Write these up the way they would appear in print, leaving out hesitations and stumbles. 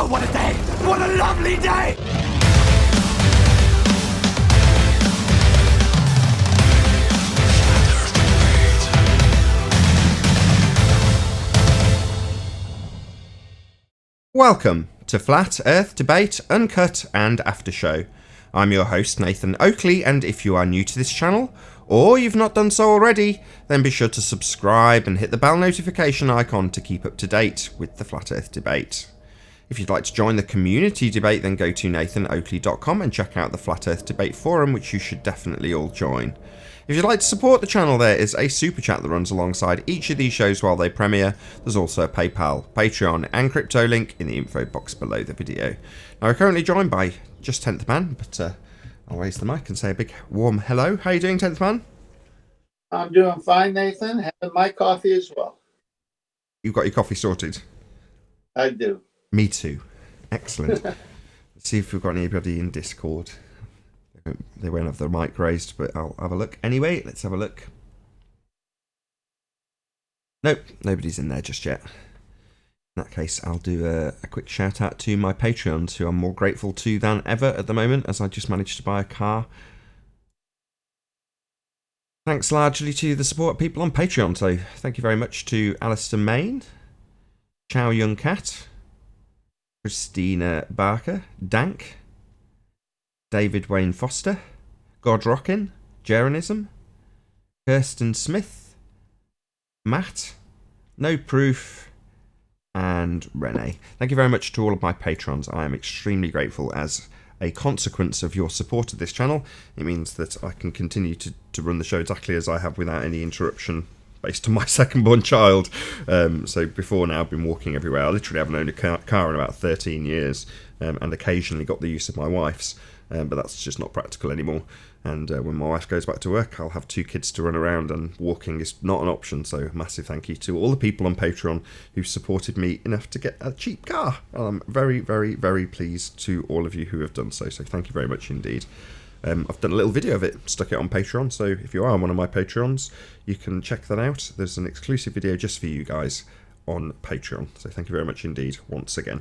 Oh, what a day! What a lovely day! Welcome to Flat Earth Debate, Uncut and After Show. I'm your host Nathan Oakley, and if you are new to this channel, or you've not done so already, then be sure to subscribe and hit the bell notification icon to keep up to date with the Flat Earth Debate. If you'd like to join the community debate, then go to nathanoakley.com and check out the Flat Earth Debate forum, which you should definitely all join. If you'd like to support the channel, there is a super chat that runs alongside each of these shows while they premiere. There's also a PayPal, Patreon and crypto link in the info box below the video. Now, we're currently joined by just 10th Man, but I'll raise the mic and say a big warm hello. How are you doing, 10th Man? I'm doing fine, Nathan. Having my coffee as well. You've got your coffee sorted? I do. Me too. Excellent. Let's see if we've got anybody in Discord. They won't have their mic raised, but I'll have a look. Anyway, let's have a look. Nope, nobody's in there just yet. In that case, I'll do a quick shout out to my Patreons, who I'm more grateful to than ever at the moment, as I just managed to buy a car. Thanks largely to the support of people on Patreon, so thank you very much to Alistair Main, Chow Young Cat, Christina Barker, Dank, David Wayne Foster, God Rockin, Jeranism, Kirsten Smith, Matt, No Proof, and Renee. Thank you very much to all of my patrons. I am extremely grateful. As a consequence of your support of this channel, it means that I can continue to run the show exactly as I have without any interruption based on my second born child. So before now I've been walking everywhere. I literally haven't owned a car in about 13 years, and occasionally got the use of my wife's. But that's just not practical anymore. And when my wife goes back to work, I'll have 2 kids to run around, and walking is not an option. So massive thank you to all the people on Patreon who supported me enough to get a cheap car. I'm very, very, very pleased to all of you who have done so. So thank you very much indeed. I've done a little video of it, stuck it on Patreon. So if you are one of my Patreons, you can check that out. There's an exclusive video just for you guys on Patreon. So thank you very much indeed once again.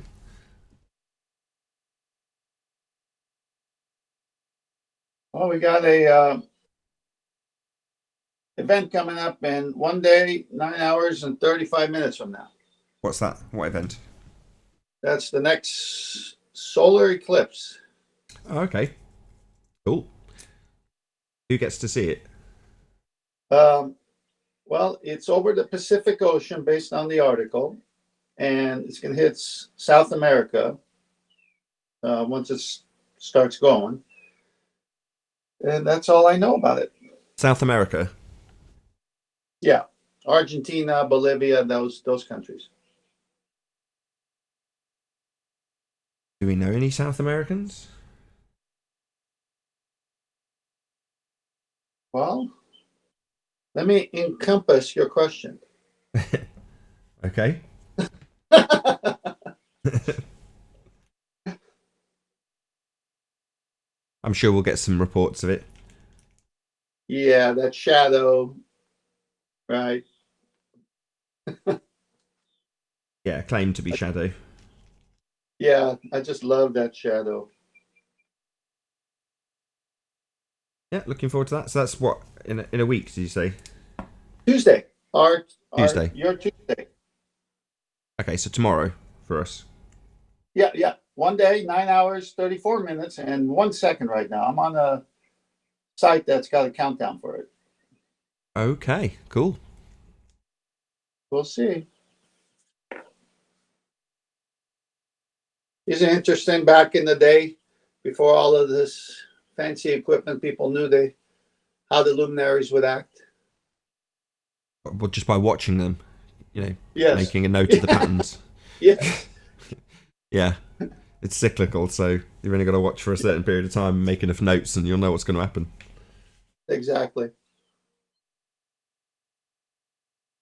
Well, we got a event coming up in 1 day, 9 hours, and 35 minutes from now. What's that? What event? That's the next solar eclipse. Oh, okay. Cool. Who gets to see it? Well, it's over the Pacific Ocean based on the article, and it's going to hit South America once it starts going. And that's all I know about it. South America? Yeah. Argentina, Bolivia, those countries. Do we know any South Americans? Well, let me encompass your question. Okay. I'm sure we'll get some reports of it. Yeah, that shadow, right? Yeah, claimed to be shadow. Yeah, I just love that shadow. Yeah, looking forward to that. So that's what, in a week, did you say? Tuesday. Tuesday. Your Tuesday. Okay, so tomorrow for us. Yeah. 1 day, 9 hours, 34 minutes, and 1 second right now. I'm on a site that's got a countdown for it. Okay, cool. We'll see. Isn't it interesting, back in the day, before all of this fancy equipment, people knew how the luminaries would act? Well, just by watching them, Yes. making a note of the patterns. Yes. Yeah. It's cyclical, so you've only got to watch for a certain period of time and make enough notes, and you'll know what's going to happen. Exactly.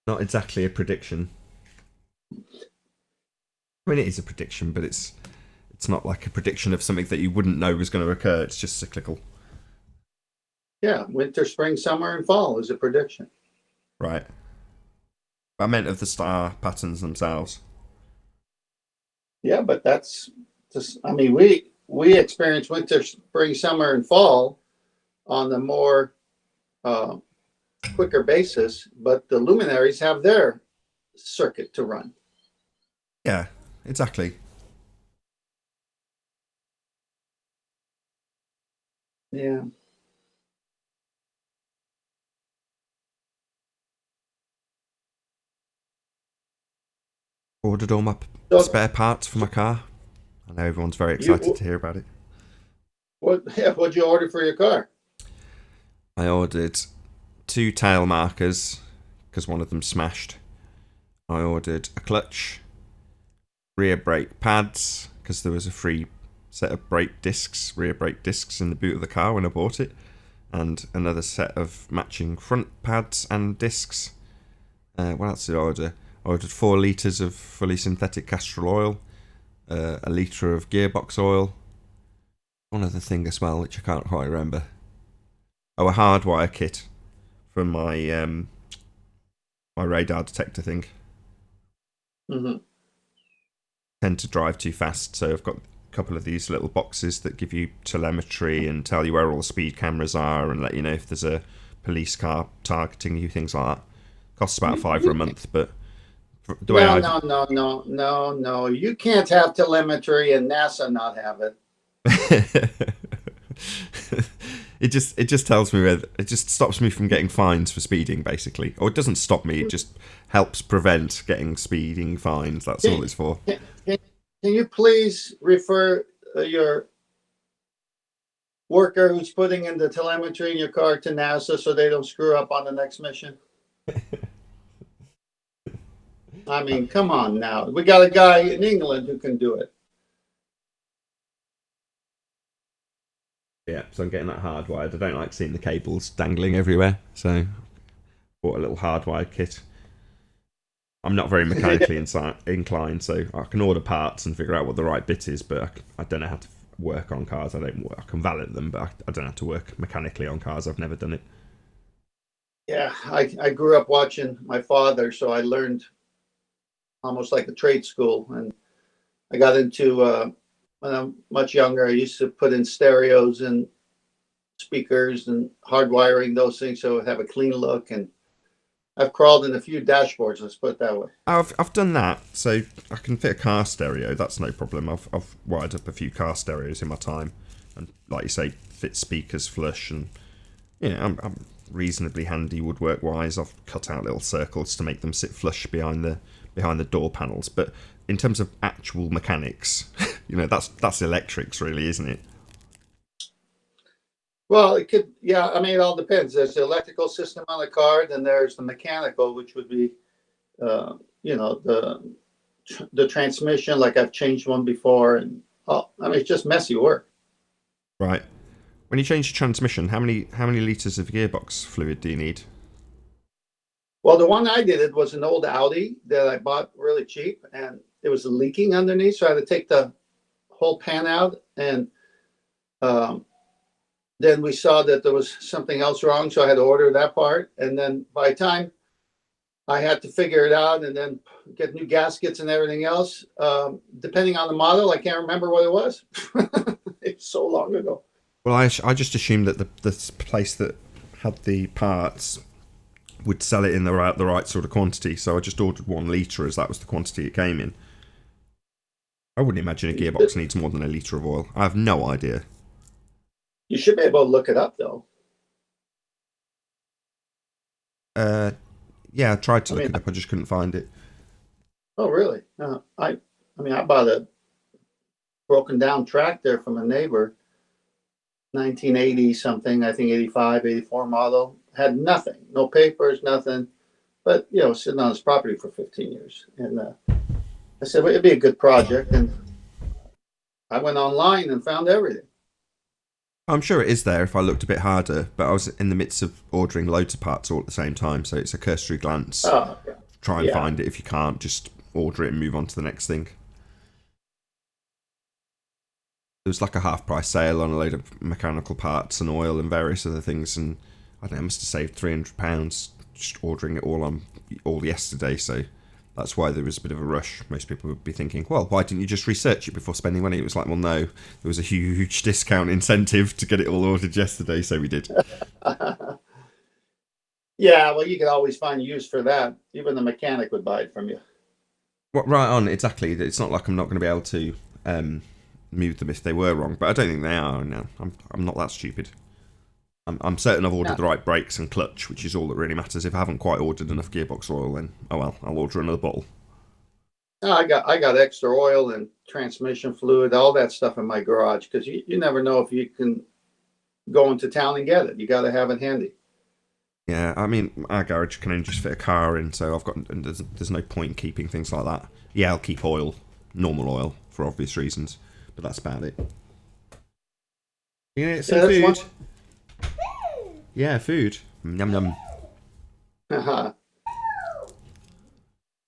Not exactly a prediction. I mean, it is a prediction, but it's not like a prediction of something that you wouldn't know was going to occur. It's just cyclical. Yeah, winter, spring, summer, and fall is a prediction. Right. I meant of the star patterns themselves. Yeah, but that's just, I mean, we experience winter, spring, summer, and fall on a more uh, quicker basis, but the luminaries have their circuit to run. Yeah, exactly. Yeah. Ordered all my So spare parts for my car. I know everyone's very excited you, to hear about it. what, yeah, what'd you order for your car? I ordered 2 tail markers because one of them smashed. I ordered a clutch, rear brake pads because there was a free set of rear brake discs in the boot of the car when I bought it, and another set of matching front pads and discs. What else did I order? I ordered 4 litres of fully synthetic castor oil, a litre of gearbox oil, one other thing as well which I can't quite remember. Oh, a hardwire kit for my radar detector thing. Mm-hmm. Tend to drive too fast, so I've got a couple of these little boxes that give you telemetry and tell you where all the speed cameras are and let you know if there's a police car targeting you, things like that. Costs about $5 a month, but the way No, I've no, no, no, no, no. You can't have telemetry and NASA not have it. it just tells me where it just stops me from getting fines for speeding, basically, or it doesn't stop me. It just helps prevent getting speeding fines. That's all it's for. Can, can you please refer your worker who's putting in the telemetry in your car to NASA so they don't screw up on the next mission? I mean, come on now. We got a guy in England who can do it. Yeah, so I'm getting that hardwired. I don't like seeing the cables dangling everywhere, so bought a little hardwired kit. I'm not very mechanically inclined, so I can order parts and figure out what the right bit is, but I don't know how to work on cars. I can valet them, but I don't know how to work mechanically on cars. I've never done it. Yeah, I grew up watching my father, so I learned almost like a trade school. And I got into, when I'm much younger, I used to put in stereos and speakers and hardwiring those things so it would have a clean look. And I've crawled in a few dashboards, let's put it that way. I've done that, so I can fit a car stereo. That's no problem. I've wired up a few car stereos in my time, and like you say, fit speakers flush, and I'm reasonably handy woodwork wise. I've cut out little circles to make them sit flush behind the door panels. But in terms of actual mechanics, that's electrics, really, isn't it? Well, it could, yeah, I mean, it all depends. There's the electrical system on the car, then there's the mechanical, which would be, the transmission, like I've changed one before. And, I mean, it's just messy work. Right. When you change your transmission, how many litres of gearbox fluid do you need? Well, the one I did, it was an old Audi that I bought really cheap, and it was leaking underneath, so I had to take the whole pan out, and um, then we saw that there was something else wrong, so I had to order that part. And then by the time I had to figure it out and then get new gaskets and everything else, depending on the model, I can't remember what it was. It's so long ago. Well, I just assumed that the place that had the parts would sell it in the right sort of quantity, so I just ordered 1 litre as that was the quantity it came in. I wouldn't imagine a gearbox needs more than a litre of oil. I have no idea. You should be able to look it up, though. Yeah, I tried to look it up, I just couldn't find it. Oh, really? I bought a broken down tractor from a neighbor, 1980 something, I think 85, 84 model. Had nothing, no papers, nothing, but sitting on his property for 15 years. And I said, well, it'd be a good project. And I went online and found everything. I'm sure it is there if I looked a bit harder, but I was in the midst of ordering loads of parts all at the same time, so it's a cursory glance. Oh, yeah. Try and find it. If you can't, just order it and move on to the next thing. There was like a half price sale on a load of mechanical parts and oil and various other things, and I don't know, I must have saved £300 just ordering it all yesterday, so That's why there was a bit of a rush. Most people would be thinking, well, why didn't you just research it before spending money? It was like, well, no, there was a huge discount incentive to get it all ordered yesterday, so we did. Yeah, well, you could always find use for that. Even the mechanic would buy it from you. Well, right on, exactly. It's not like I'm not going to be able to move them if they were wrong, but I don't think they are. No, I'm not that stupid. I'm certain I've ordered the right brakes and clutch, which is all that really matters. If I haven't quite ordered enough gearbox oil, then oh well, I'll order another bottle. No, I got extra oil and transmission fluid, all that stuff in my garage, because you never know if you can go into town and get it. You got to have it handy. Yeah, I mean, our garage can only just fit a car in, so there's no point in keeping things like that. Yeah, I'll keep oil, normal oil, for obvious reasons, but that's about it. You gonna get some food? Yeah, food. Yum yum.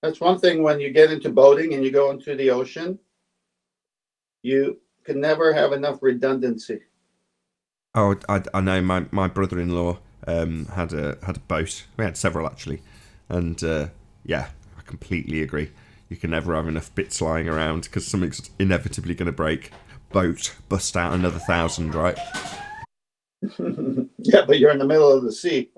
That's one thing when you get into boating and you go into the ocean, you can never have enough redundancy. Oh, I know. My brother-in-law had a boat. We had several actually, and yeah, I completely agree. You can never have enough bits lying around because something's inevitably going to break. Boat, bust out another 1,000, right? Yeah, but you're in the middle of the sea.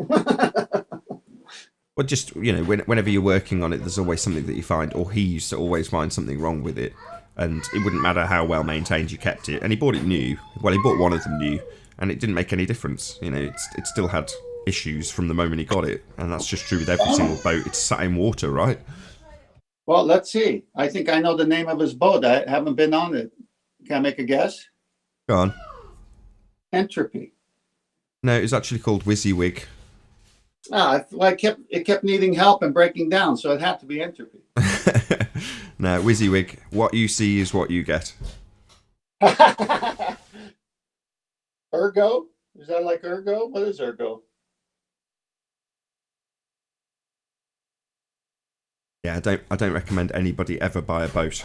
Well, just, whenever you're working on it, there's always something that you find, or he used to always find something wrong with it, and it wouldn't matter how well maintained you kept it. And he bought it new. Well, he bought one of them new, and it didn't make any difference. It still had issues from the moment he got it, and that's just true with every single boat. It's sat in water, right? Well, let's see. I think I know the name of his boat. I haven't been on it. Can I make a guess? Go on. Entropy. No, it was actually called WYSIWYG. Well, it kept needing help and breaking down, so it had to be Entropy. No, WYSIWYG. What you see is what you get. Ergo? Is that like Ergo? What is Ergo? Yeah, I don't recommend anybody ever buy a boat.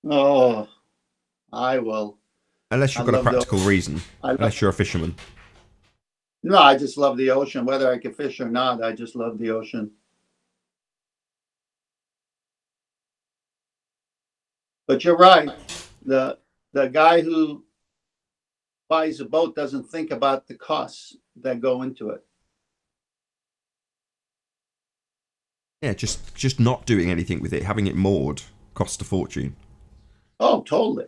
Oh, I will. Unless you've got a practical reason. Unless you're a fisherman. No, I just love the ocean. Whether I can fish or not, I just love the ocean. But you're right. The guy who buys a boat doesn't think about the costs that go into it. Yeah, just not doing anything with it, having it moored, costs a fortune. Oh, totally.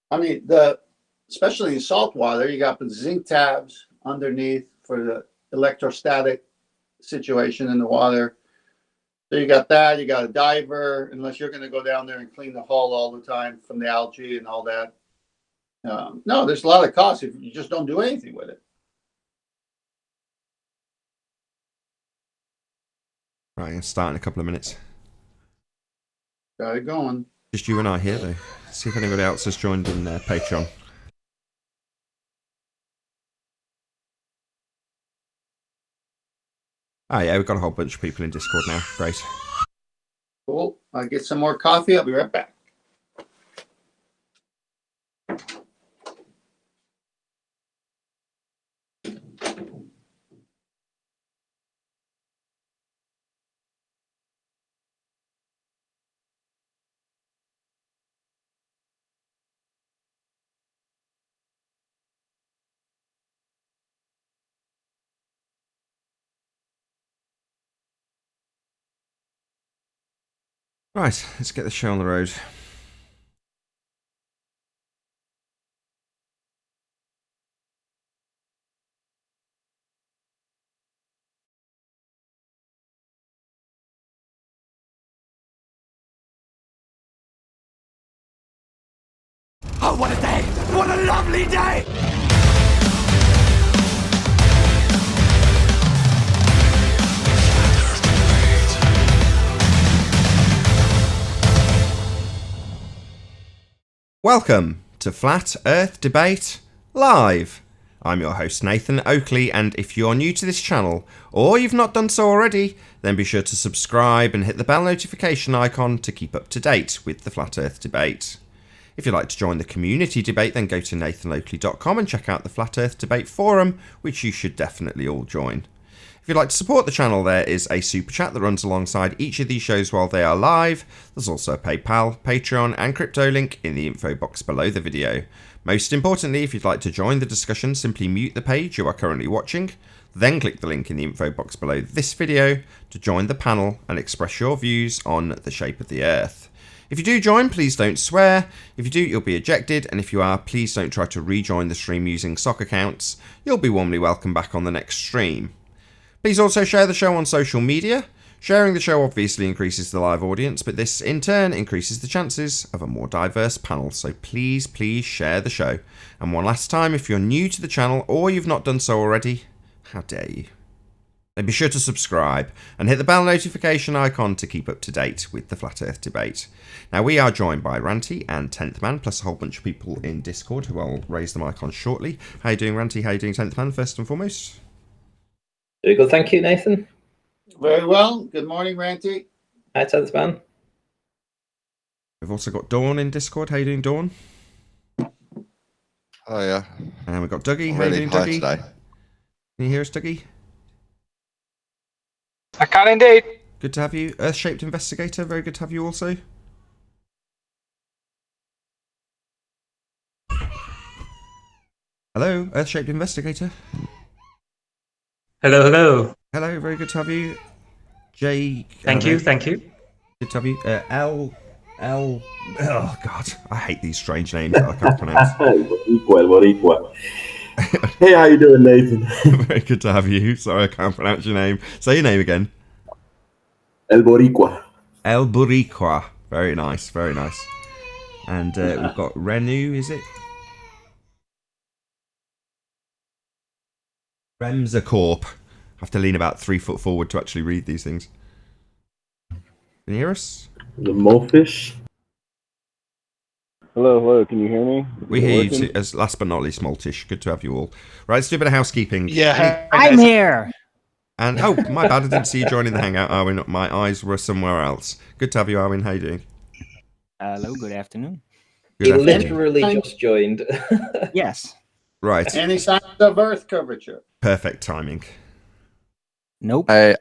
I mean, especially in salt water, you got the zinc tabs underneath for the electrostatic situation in the water. So you got that. You got a diver, unless you're going to go down there and clean the hull all the time from the algae and all that. No, there's a lot of costs if you just don't do anything with it. Right, I'll start in a couple of minutes. Got it going. Just you and I here, though. See if anybody else has joined in Patreon. Oh, yeah, we've got a whole bunch of people in Discord now. Great. Cool. I'll get some more coffee. I'll be right back. Right, let's get the show on the road. Oh, what a day! What a lovely day! Welcome to Flat Earth Debate Live. I'm your host Nathan Oakley, and if you're new to this channel, or you've not done so already, then be sure to subscribe and hit the bell notification icon to keep up to date with the Flat Earth Debate. If you'd like to join the community debate, then go to nathanoakley.com and check out the Flat Earth Debate forum, which you should definitely all join. If you'd like to support the channel, there is a super chat that runs alongside each of these shows while they are live. There's also a PayPal, Patreon, and crypto link in the info box below the video. Most importantly, if you'd like to join the discussion, simply mute the page you are currently watching, then click the link in the info box below this video to join the panel and express your views on the shape of the Earth. If you do join, please don't swear. If you do, you'll be ejected, and if you are, please don't try to rejoin the stream using sock accounts. You'll be warmly welcome back on the next stream. Please also share the show on social media. Sharing the show obviously increases the live audience, but this in turn increases the chances of a more diverse panel, so please share the show. And one last time, if you're new to the channel or you've not done so already, how dare you? Then be sure to subscribe and hit the bell notification icon to keep up to date with the Flat Earth debate. Now, we are joined by Ranty and 10th Man, plus a whole bunch of people in Discord who I'll raise the mic on shortly. How you doing, Ranty? How you doing, 10th Man, first and foremost? Very good, thank you, Nathan. Very well. Good morning, Ranty. Hi, 10th Man. We've also got Dawn in Discord. How you doing, Dawn? Oh yeah. And we've got Dougie. How Really you doing, high Dougie? today. Can you hear us, Dougie? I can indeed. Good to have you. Earth-shaped investigator. Very good to have you also. Hello, Earth-shaped investigator. Hello, hello. Hello, very good to have you. Jay. Thank you. Good to have you. Oh God, I hate these strange names that I can't pronounce. Boricua. Hey, how you doing, Nathan? Very good to have you. Sorry, I can't pronounce your name. Say your name again. El Boricua. El Boricua. Very nice, very nice. And we've got Renu, is it? Remzacorp. I have to lean about 3 foot forward to actually read these things. Can you hear us? The Mofish. Hello, can you hear me? We hear you too, as last but not least, Maltish. Good to have you all. Right, let's do a bit of housekeeping. Yeah, I'm here. And oh, my bad, I didn't see you joining the hangout, Arwin. My eyes were somewhere else. Good to have you, Arwin. How you doing? Hello, good afternoon. Good He afternoon. literally just joined. Yes. Right, Any signs of Earth curvature? perfect timing. Nope. Hey,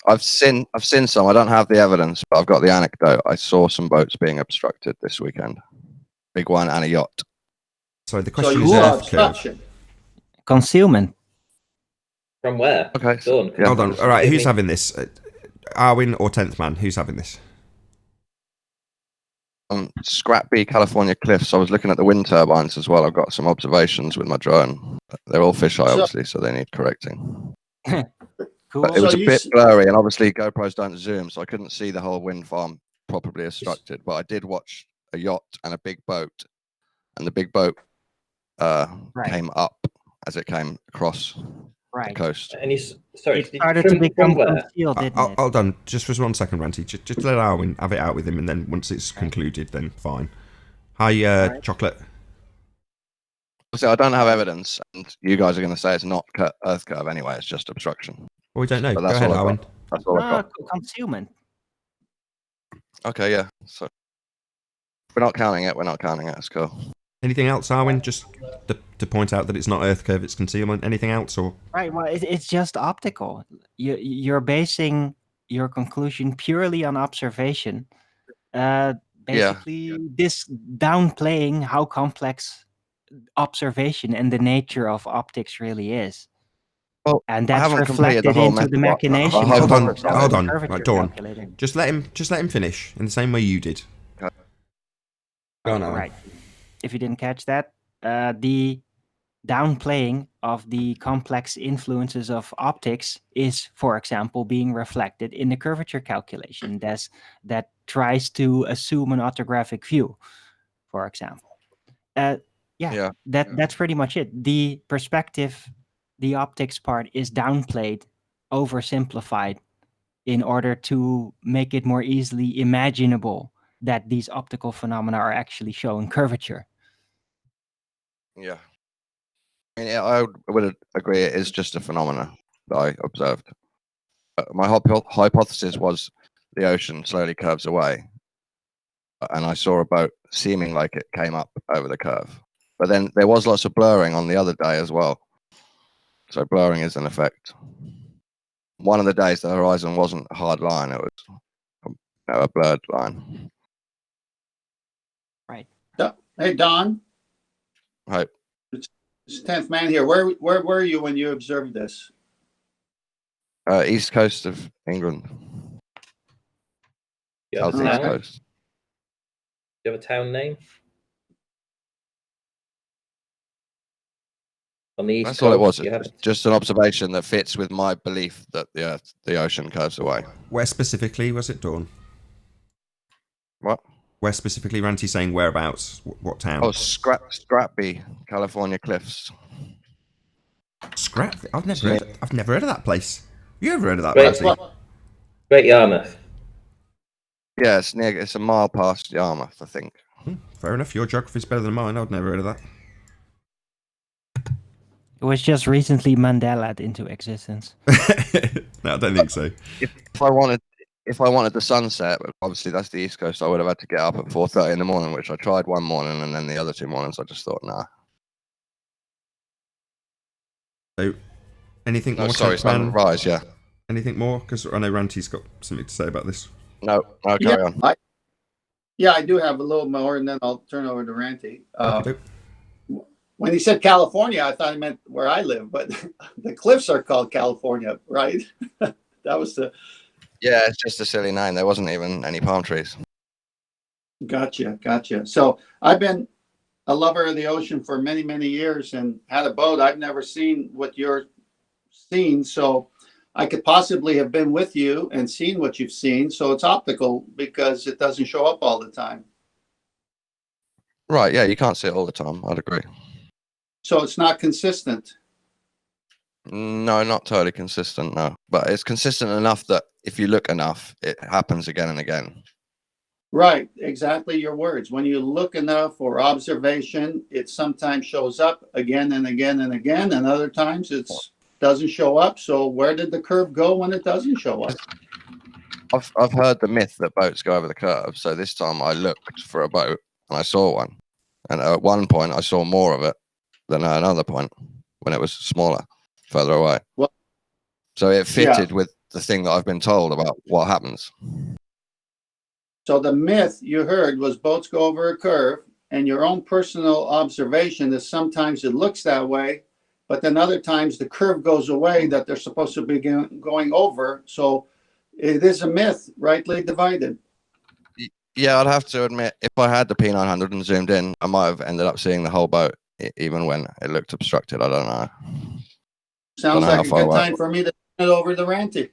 I've seen some. I don't have the evidence, but I've got the anecdote. I saw some boats being obstructed this weekend. Big one and a yacht. So the So question you is saw Earth curve. obstruction. Concealment. From where? Okay. Dawn. Yeah. Hold on. All right, who's having this? Arwin or 10th Man? Who's having this? Scrappy California cliffs. I was looking at the wind turbines as well. I've got some observations with my drone. They're all fisheye, obviously, so they need correcting. Cool. But it was So a you bit s- blurry, and obviously GoPros don't zoom, so I couldn't see the whole wind farm properly obstructed. But I did watch a yacht and a big boat, and the big boat Right. came up as it came across the Right. coast. And sorry, It started to from become where? concealed, didn't it? Hold on, just for 1 second, Ranty. Just let Arwin have it out with him, and then once it's concluded, then fine. Hi, Right. Chocolate. So I don't have evidence, and you guys are going to say it's not Earth curve anyway. It's just obstruction. Well, we don't know. But Go that's ahead, all I've Arwin. got. That's all I've got. Concealment. Okay, yeah. So we're not counting it. We're not counting it. It's cool. Anything else, Arwin? Just to point out that it's not Earth curve, it's concealment. Anything else, or Right. Well, it's just optical. You're basing your conclusion purely on observation. Basically, this downplaying how complex observation and the nature of optics really is. Well, And I that's haven't completed the reflected whole into the method. machination. Hold on, for example, hold the on. curvature Right, Dawn. calculator. just let him finish in the same way you did. Okay. Go on, Arwin. Right. If you didn't catch that, the downplaying of the complex influences of optics is, for example, being reflected in the curvature calculation that tries to assume an orthographic view, for example. That's pretty much it. The perspective, the optics part is downplayed, oversimplified in order to make it more easily imaginable that these optical phenomena are actually showing curvature. Yeah. I mean, I would agree it is just a phenomenon that I observed. My hypothesis was the ocean slowly curves away, and I saw a boat seeming like it came up over the curve. But then there was lots of blurring on the other day as well. So blurring is an effect. one of the days the horizon wasn't a hard line; it was a blurred line. Hey, Don. Right. It's 10th man here. Where were you when you observed this? East coast of England. You have, a Southeast town? coast. You have a town name? On the east That's coast, all it was. you have It's just an observation that fits with my belief that the ocean curves away. Where specifically was it, Dawn? What? Where specifically, Ranty saying whereabouts? What town? Oh, Scrappy, California cliffs. Scrap. I've never heard of that place. You ever heard of that, Right. That's Ranty? what, Great Yarmouth. Yeah, it's a mile past Yarmouth, I think. Fair enough. Your geography's better than mine. I'd never heard of that. It was just recently Mandelaed into existence. No, I don't think so. If I wanted the sunset, but obviously that's the East Coast, I would have had to get up at 4:30 in the morning, which I tried one morning, and then the other 2 mornings I just thought, nah. So, anything No, more? sorry, 10th man? sunrise, yeah. Anything more? Because I know Ranty's got something to say about this. No, carry on. I do have a little more, and then I'll turn over to Ranty. Okey-doke. When he said California, I thought he meant where I live, but the cliffs are called California, right? That was the. Yeah, it's just a silly name. There wasn't even any palm trees. Gotcha. So I've been a lover of the ocean for many, many years and had a boat. I've never seen what you're seeing. So I could possibly have been with you and seen what you've seen. So it's optical because it doesn't show up all the time. Right, yeah, you can't see it all the time. I'd agree. So it's not consistent. No, not totally consistent, no. But it's consistent enough that if you look enough, it happens again and again. Right, exactly your words. When you look enough or observation, it sometimes shows up again and again and again, and other times it doesn't show up. So where did the curve go when it doesn't show up? I've heard the myth that boats go over the curve. So this time I looked for a boat and I saw one. And at one point I saw more of it than at another point when it was smaller, further away. Well, so it fitted with the thing that I've been told about what happens. So the myth you heard was boats go over a curve, and your own personal observation is sometimes it looks that way, but then other times the curve goes away that they're supposed to be going over. So it is a myth, rightly divided. Yeah, I'd have to admit, if I had the P900 and zoomed in, I might have ended up seeing the whole boat, even when it looked obstructed. I don't know. Sounds Don't know like a how far good time for me to turn it over to Ranty.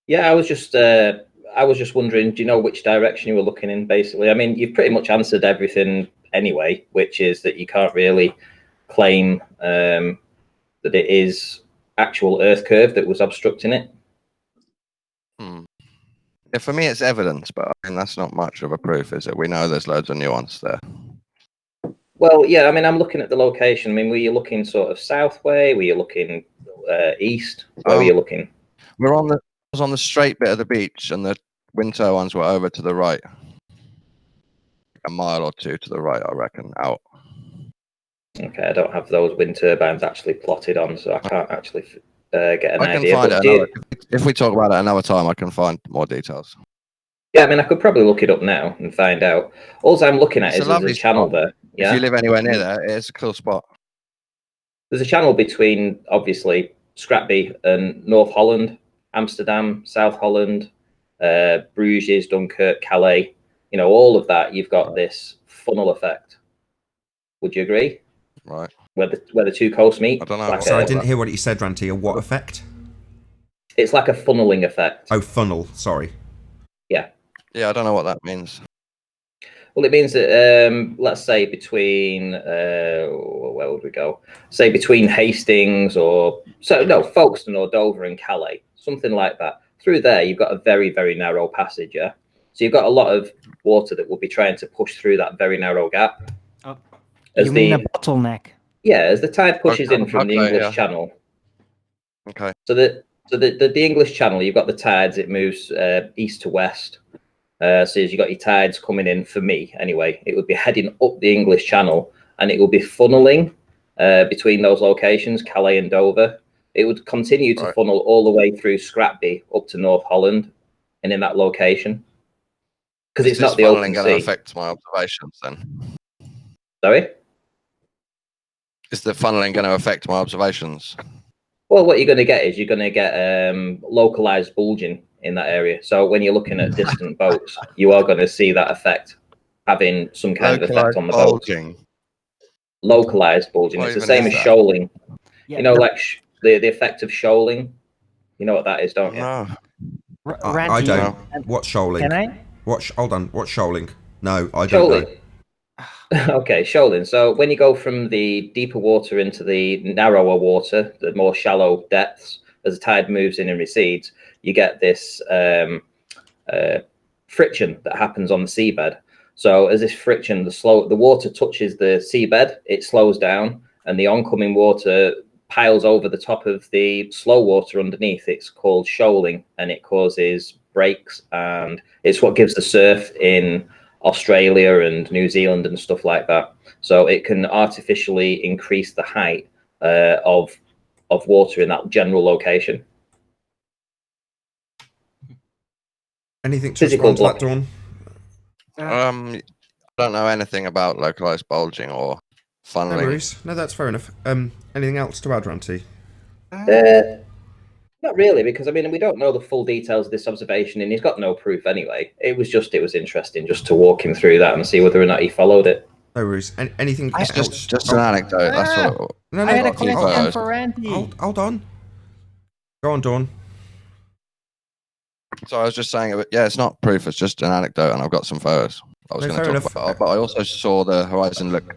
Yeah, I was just wondering, do you know which direction you were looking in, basically? I mean, you've pretty much answered everything anyway, which is that you can't really claim that it is actual Earth curve that was obstructing it. Yeah, for me, it's evidence, but I mean, that's not much of a proof, is it? We know there's loads of nuance there. Well, yeah, I mean, I'm looking at the location. I mean, were you looking sort of south way? Were you looking east? Where were you looking? I was on the straight bit of the beach, and the wind turbines were over to the right. A mile or two to the right, I reckon, out. Okay, I don't have those wind turbines actually plotted on, so I can't actually get an I can idea. find But it if we talk about it another time, I can find more details. yeah, I mean, I could probably look it up now and find out. All I'm looking at It's a is there's lovely a channel spot. there. Yeah, If you live anywhere near there, it's a cool spot. there's a channel between, obviously, Scrapby and North Holland, Amsterdam, South Holland, Bruges, Dunkirk, Calais. You know, all of that, you've got this funnel effect. Would you agree? Right. Where the two coasts meet? I don't know. Like So a- I didn't hear what you said, Ranty. A what effect? It's like a funneling effect. Oh, funnel. Sorry. Yeah. Yeah, I don't know what that means. Well, it means that, let's say between, where would we go? Say between Hastings Folkestone or Dover and Calais, something like that. Through there, you've got a very, very narrow passage, yeah? So you've got a lot of water that will be trying to push through that very narrow gap. Oh, As you mean a bottleneck? Yeah, as the tide pushes in from the Okay, English yeah. Channel. Okay. So the English Channel, you've got the tides, it moves east to west. So as you've got your tides coming in, for me anyway, it would be heading up the English Channel and it will be funneling between those locations, Calais and Dover. it would continue to Right. funnel all the way through Scrapby up to North Holland, and in that location, because it's not the open funneling going to sea. affect my observations then? Sorry. Is the funneling going to affect my observations? Well, what you're going to get is you're going to get localized bulging in that area. So when you're looking at distant boats, you are going to see that effect having some kind of effect on the boat. Localized bulging. What It's the even same is as that? shoaling. Yeah, You know, like the effect of shoaling. You know what that is, don't you? No. I Randy, don't. and- What's shoaling? Can I? Hold on. What's shoaling? No, I don't know. Shoaling. Okay, shoaling. So when you go from the deeper water into the narrower water, the more shallow depths, as the tide moves in and recedes, you get this friction that happens on the seabed. So as this friction, the water touches the seabed, it slows down, and the oncoming water piles over the top of the slow water underneath. It's called shoaling, and it causes breaks, and it's what gives the surf in Australia and New Zealand and stuff like that. So it can artificially increase the height of water in that general location. Anything to Physical respond to that, Dawn? I don't know anything about localized bulging or No funneling. worries. No, that's fair enough. Anything else to add, Ranty? Not really, because I mean, we don't know the full details of this observation, and he's got no proof anyway. It was interesting just to walk him through that and see whether or not he followed it. No worries. Anything else? Just an anecdote. That's all. No, I had a got a few question photos. for Randy. Hold on. Go on, Dawn. So I was just saying, yeah, it's not proof. It's just an anecdote, and I've got some photos. I was No, going fair to enough. talk about, but I also saw the horizon look.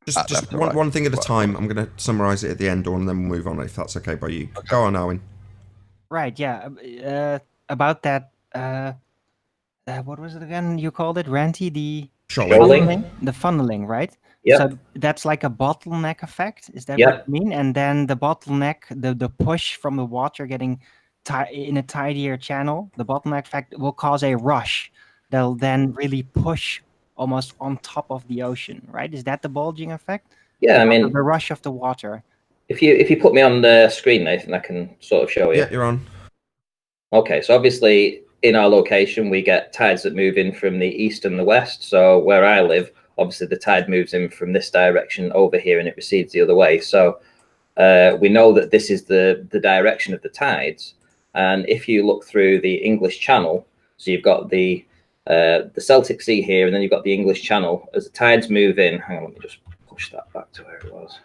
Just left to right. one thing at a time. I'm going to summarise it at the end, Dawn, and then we'll move on if that's okay by you. Okay. Go on, Owen. Right, yeah. About that, what was it again? You called it, Ranty? The Shoaling. Shoaling. The funneling, right? Yeah. So that's like a bottleneck effect. Is that Yeah. what you mean? And then the bottleneck, the push from the water getting in a tidier channel, the bottleneck effect will cause a rush that'll then really push almost on top of the ocean, right? Is that the bulging effect? Yeah, I Because of mean, the rush of the water. if you put me on the screen, Nathan, I can sort of show you. Yeah, you're on. Okay, so obviously in our location, we get tides that move in from the east and the west. So where I live, obviously the tide moves in from this direction over here and it recedes the other way. So we know that this is the direction of the tides. And if you look through the English Channel, so you've got the Celtic Sea here, and then you've got the English Channel. As the tides move in, hang on, let me just push that back to where it was.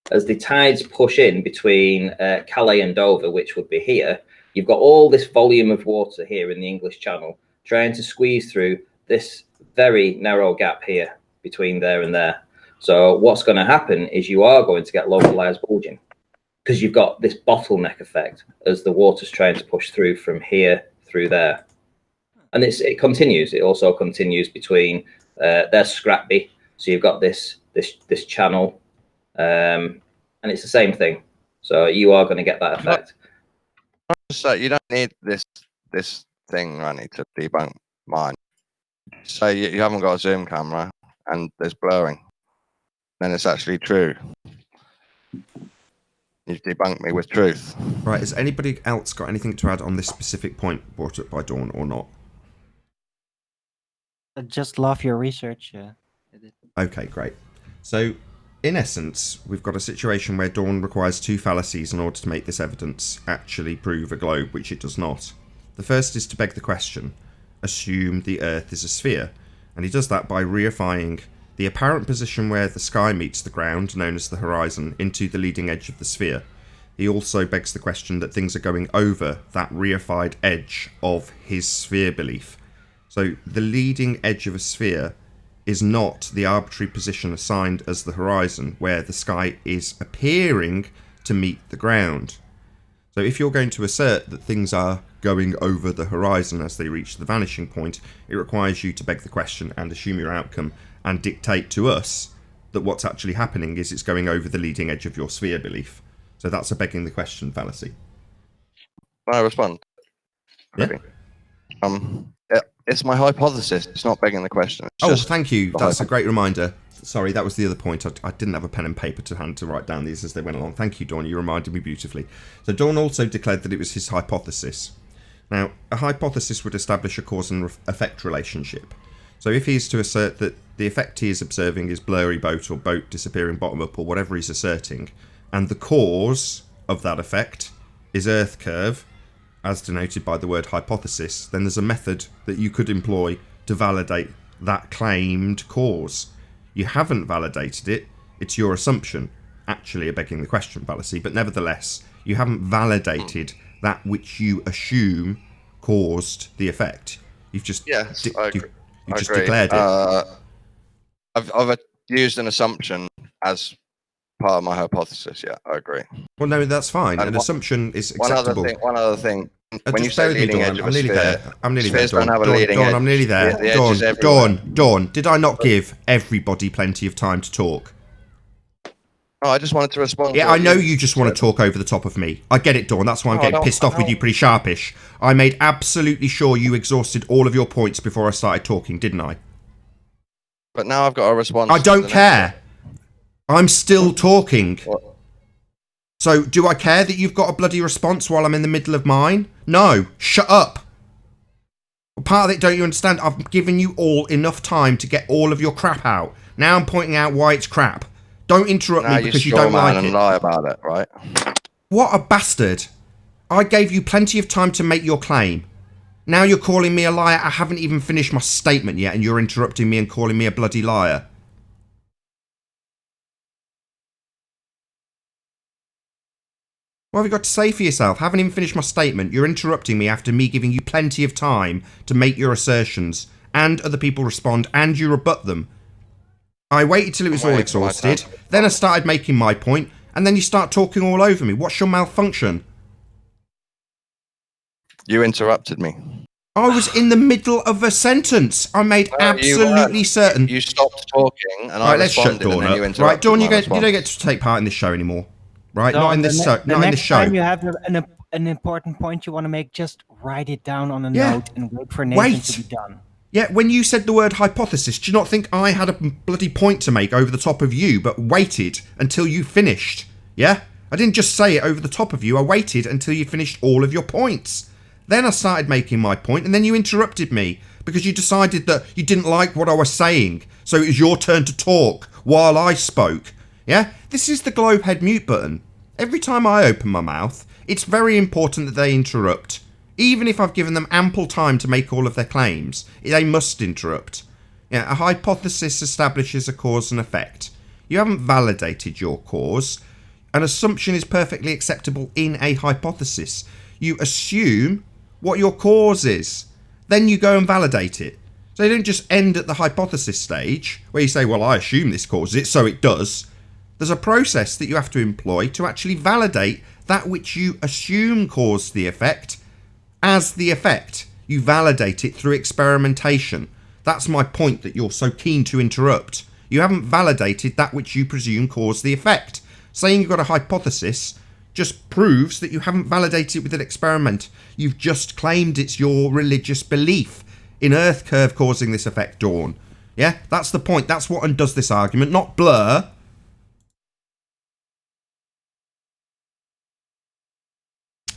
As the tides push in between Calais and Dover, which would be here, you've got all this volume of water here in the English Channel trying to squeeze through this very narrow gap here between there and there. So what's going to happen is you are going to get localized bulging because you've got this bottleneck effect as the water's trying to push through from here through there. And it continues. It also continues between there's Scrapby. So you've got this channel, and it's the same thing. So you are going to get that effect. So you don't need this thing, Randy, to debunk mine. So you haven't got a zoom camera and there's blurring. Then it's actually true. You've debunked me with truth. Right, has anybody else got anything to add on this specific point brought up by Dawn or not? I just love your research. Okay, great. So, in essence, we've got a situation where Dawn requires two fallacies in order to make this evidence actually prove a globe, which it does not. The first is to beg the question, assume the Earth is a sphere, and he does that by reifying the apparent position where the sky meets the ground, known as the horizon, into the leading edge of the sphere. He also begs the question that things are going over that reified edge of his sphere belief. So the leading edge of a sphere is not the arbitrary position assigned as the horizon, where the sky is appearing to meet the ground. So if you're going to assert that things are going over the horizon as they reach the vanishing point, it requires you to beg the question and assume your outcome and dictate to us that what's actually happening is it's going over the leading edge of your sphere belief. So that's a begging the question fallacy. I respond. Yeah. It's my hypothesis. It's not begging the question. It's Oh, just thank you. the That's a great reminder. Sorry, that was the other point. I didn't have a pen and paper to hand to write down these as they went along. Thank you, Dawn. You reminded me beautifully. So Dawn also declared that it was his hypothesis. Now, a hypothesis would establish a cause and effect relationship. So if he is to assert that the effect he is observing is blurry boat or boat disappearing bottom up or whatever he's asserting, and the cause of that effect is Earth curve, as denoted by the word hypothesis, then there's a method that you could employ to validate that claimed cause. You haven't validated it, it's your assumption, actually a begging the question fallacy, but nevertheless, you haven't validated that which you assume caused the effect. You've just declared it. I've used an assumption as part of my hypothesis. Yeah, I agree. Well, no, that's fine. An assumption is acceptable. One other thing. When you say leading edge of a sphere, I'm nearly there. Dawn, I'm nearly there. Dawn, did I not give everybody plenty of time to talk? Oh, I just wanted to respond. Yeah, I know you just want to talk over the top of me. I get it, Dawn. That's why I'm getting pissed off with you pretty sharpish. I made absolutely sure you exhausted all of your points before I started talking, didn't I? But now I've got a response. I don't care. I'm still talking. What? So, do I care that you've got a bloody response while I'm in the middle of mine? No. Shut up. Well, part of it, don't you understand? I've given you all enough time to get all of your crap out. Now I'm pointing out why it's crap. Don't interrupt me because you don't like it. Lie about it, right? What a bastard. I gave you plenty of time to make your claim. Now you're calling me a liar. I haven't even finished my statement yet and you're interrupting me and calling me a bloody liar. What have you got to say for yourself? Haven't even finished my statement. You're interrupting me after me giving you plenty of time to make your assertions and other people respond and you rebut them. I waited till it was all exhausted, then I started making my point, and then you start talking all over me. What's your malfunction? You interrupted me. I was in the middle of a sentence. I made absolutely certain. You stopped talking, and right, I let's shut responded, Dawn and then you up. interrupted. Right, Dawn, you response. don't get to take part in this show anymore. Right, No, not in this show. Not in this show. Next time you have an important point you want to make, just write it down on a note and wait for Nathan to be done. Yeah, when you said the word hypothesis, do you not think I had a bloody point to make over the top of you, but waited until you finished? Yeah? I didn't just say it over the top of you, I waited until you finished all of your points. Then I started making my point, and then you interrupted me, because you decided that you didn't like what I was saying, so it was your turn to talk while I spoke. Yeah? This is the globe head mute button. Every time I open my mouth, it's very important that they interrupt. Even if I've given them ample time to make all of their claims, they must interrupt. Yeah, a hypothesis establishes a cause and effect. You haven't validated your cause. An assumption is perfectly acceptable in a hypothesis. You assume what your cause is. Then you go and validate it. So you don't just end at the hypothesis stage, where you say, well, I assume this causes it, so it does. There's a process that you have to employ to actually validate that which you assume caused the effect as the effect. You validate it through experimentation. That's my point that you're so keen to interrupt. You haven't validated that which you presume caused the effect. Saying you've got a hypothesis just proves that you haven't validated it with an experiment. You've just claimed it's your religious belief in Earth curve causing this effect, Dawn. Yeah, that's the point. That's what undoes this argument, not Blur.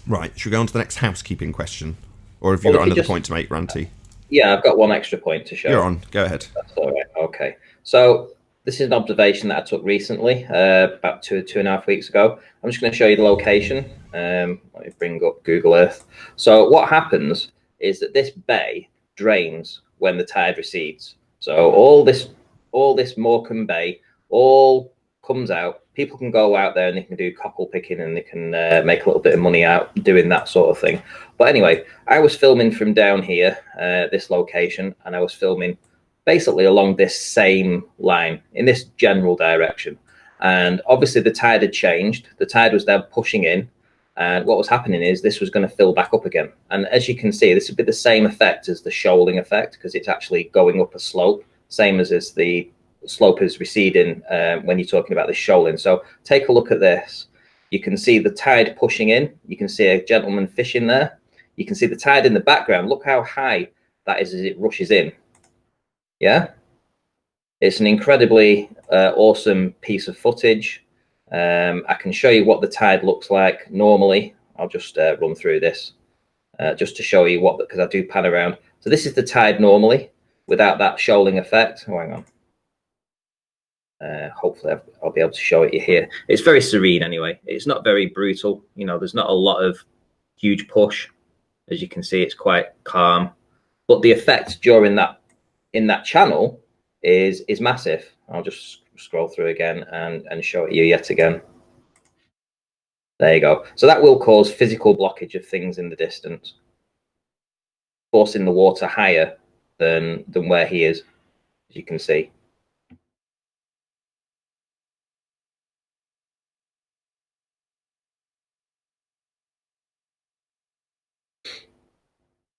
Right, should we go on to the next housekeeping question? Or have you got another point to make, Ranty? Yeah, I've got one extra point to show. You're on, go ahead. That's all right, okay. So this is an observation that I took recently, about two and a half weeks ago. I'm just going to show you the location. Let me bring up Google Earth. So what happens is that this bay drains when the tide recedes. So all this Morecambe Bay all comes out. People can go out there and they can do cockle picking and they can make a little bit of money out doing that sort of thing. But anyway, I was filming from down here, this location, and I was filming basically along this same line in this general direction. And obviously the tide had changed. The tide was then pushing in. And what was happening is this was going to fill back up again. And as you can see, this would be the same effect as the shoaling effect because it's actually going up a slope, same as the slope is receding when you're talking about the shoaling. So take a look at this. You can see the tide pushing in. You can see a gentleman fishing there. You can see the tide in the background. Look how high that is as it rushes in. Yeah. It's an incredibly awesome piece of footage. I can show you what the tide looks like normally. I'll just run through this just to show you what, because I do pan around. So this is the tide normally without that shoaling effect. Oh, hang on. Hopefully I'll be able to show it you here. It's very serene anyway. It's not very brutal. You know, there's not a lot of huge push. As you can see, it's quite calm. But the effect during that, in that channel is massive. I'll just scroll through again and show it you yet again. There you go. So that will cause physical blockage of things in the distance, forcing the water higher than where he is, as you can see.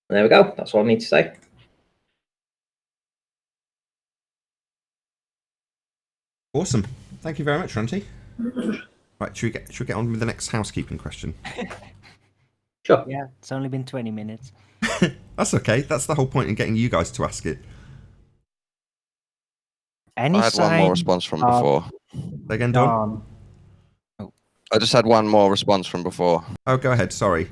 There we go. That's all I need to say. Awesome. Thank you very much, Ranty. Right, should we get on with the next housekeeping question? Sure. Yeah, it's only been 20 minutes. That's okay. That's the whole point in getting you guys to ask it. Any I had one more response from before. Again, Don? I just had one more response from before. Oh, go ahead. Sorry.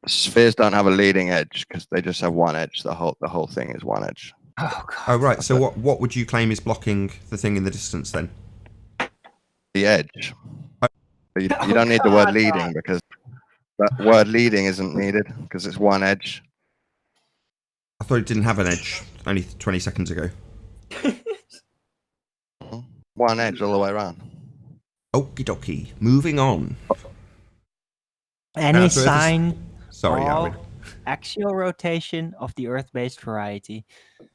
Spheres don't have a leading edge because they just have one edge. The whole thing is one edge. Oh, God. Oh, right. So what would you claim is blocking the thing in the distance then? The edge. You don't need the word leading because that word leading isn't needed because it's one edge. I thought it didn't have an edge only 20 seconds ago. One edge all the way around. Okie dokie. Moving on. Any sign Sorry, of Arwin. axial rotation of the Earth-based variety?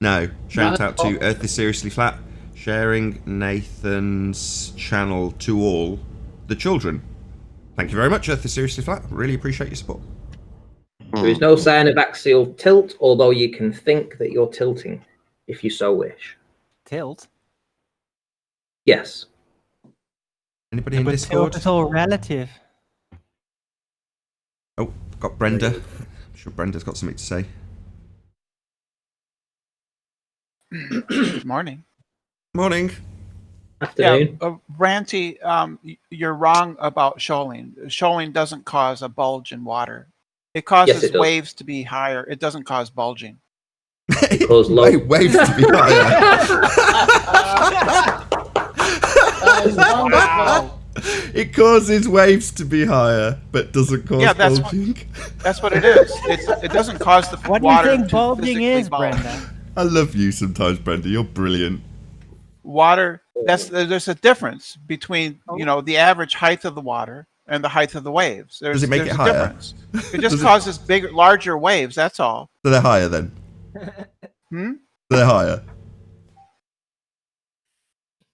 No. Shout out to Earth is Seriously Flat, sharing Nathan's channel to all the children. Thank you very much, Earth is Seriously Flat. Really appreciate your support. There is no sign of axial tilt, although you can think that you're tilting, if you so wish. Tilt? Yes. Anybody in But Discord? tilt is all relative. Oh, got Brenda. I'm sure Brenda's got something to say. Morning. Morning. Afternoon. Ranty, you're wrong about shoaling. Shoaling doesn't cause a bulge in water. It causes it does. waves to be higher. It doesn't cause bulging. Cause low. Waves to be higher. Wow. It causes waves to be higher, but doesn't cause that's bulging. That's what it is. It doesn't cause the What do water you think to bulging physically is, bulge. Brenda? I love you sometimes, Brenda. You're brilliant. Water. There's a difference between the average height of the water and the height of the waves. Does it make there's it a higher? difference. It just causes larger waves. That's all. So they're higher then? Hmm? They're higher.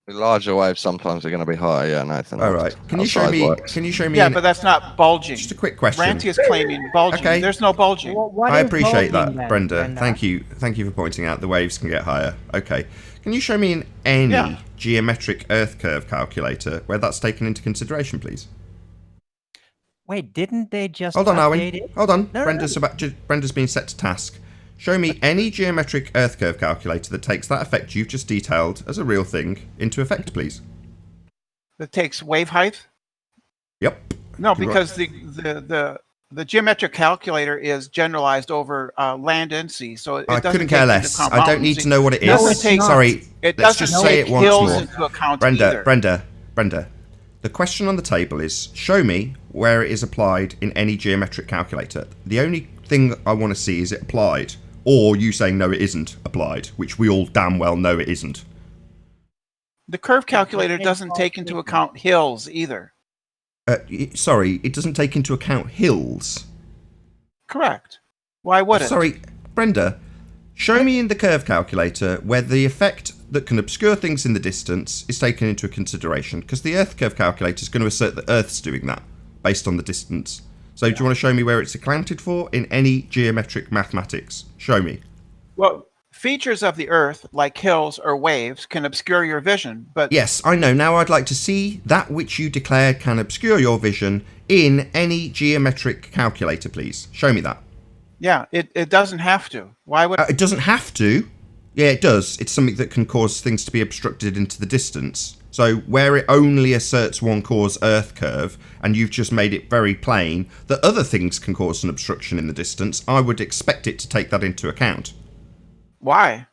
The larger waves sometimes are going to be higher, yeah, Nathan. All right. Can you show me? Can you show me? Yeah, but that's not bulging. Just a quick question. Ranty is claiming bulging. Okay. There's no bulging. What I is appreciate that, bulging then, Brenda. Thank you for pointing out the waves can get higher. Okay. Can you show me in any geometric Earth curve calculator where that's taken into consideration, please? Wait, didn't they just Hold on, update Arwin. it? Hold on. No, Brenda's been set to task. Show me any geometric Earth curve calculator that takes that effect you've just detailed as a real thing into effect, please. That takes wave height? Yep. No, because the geometric calculator is generalized over land and sea, so it I doesn't couldn't take care into less. account I don't mountains. need to know what it is. No, it takes. Sorry. It Let's doesn't just say take it once hills more. into account Brenda, either. Brenda. The question on the table is, show me where it is applied in any geometric calculator. The only thing I want to see is it applied, or you saying no, it isn't applied, which we all damn well know it isn't. The curve calculator doesn't take into account hills either. Sorry, it doesn't take into account hills. Correct. Why would it? Sorry, Brenda, show me in the curve calculator where the effect that can obscure things in the distance is taken into consideration, because the Earth curve calculator is going to assert that Earth's doing that based on the distance. So do you want to show me where it's accounted for in any geometric mathematics? Show me. Well, features of the Earth, like hills or waves, can obscure your vision, but Yes, I know. Now I'd like to see that which you declare can obscure your vision in any geometric calculator, please. Show me that. yeah, it doesn't have to. Why would It doesn't have to. Yeah, it does. It's something that can cause things to be obstructed into the distance. So where it only asserts one cause, Earth curve, and you've just made it very plain that other things can cause an obstruction in the distance, I would expect it to take that into account. Why?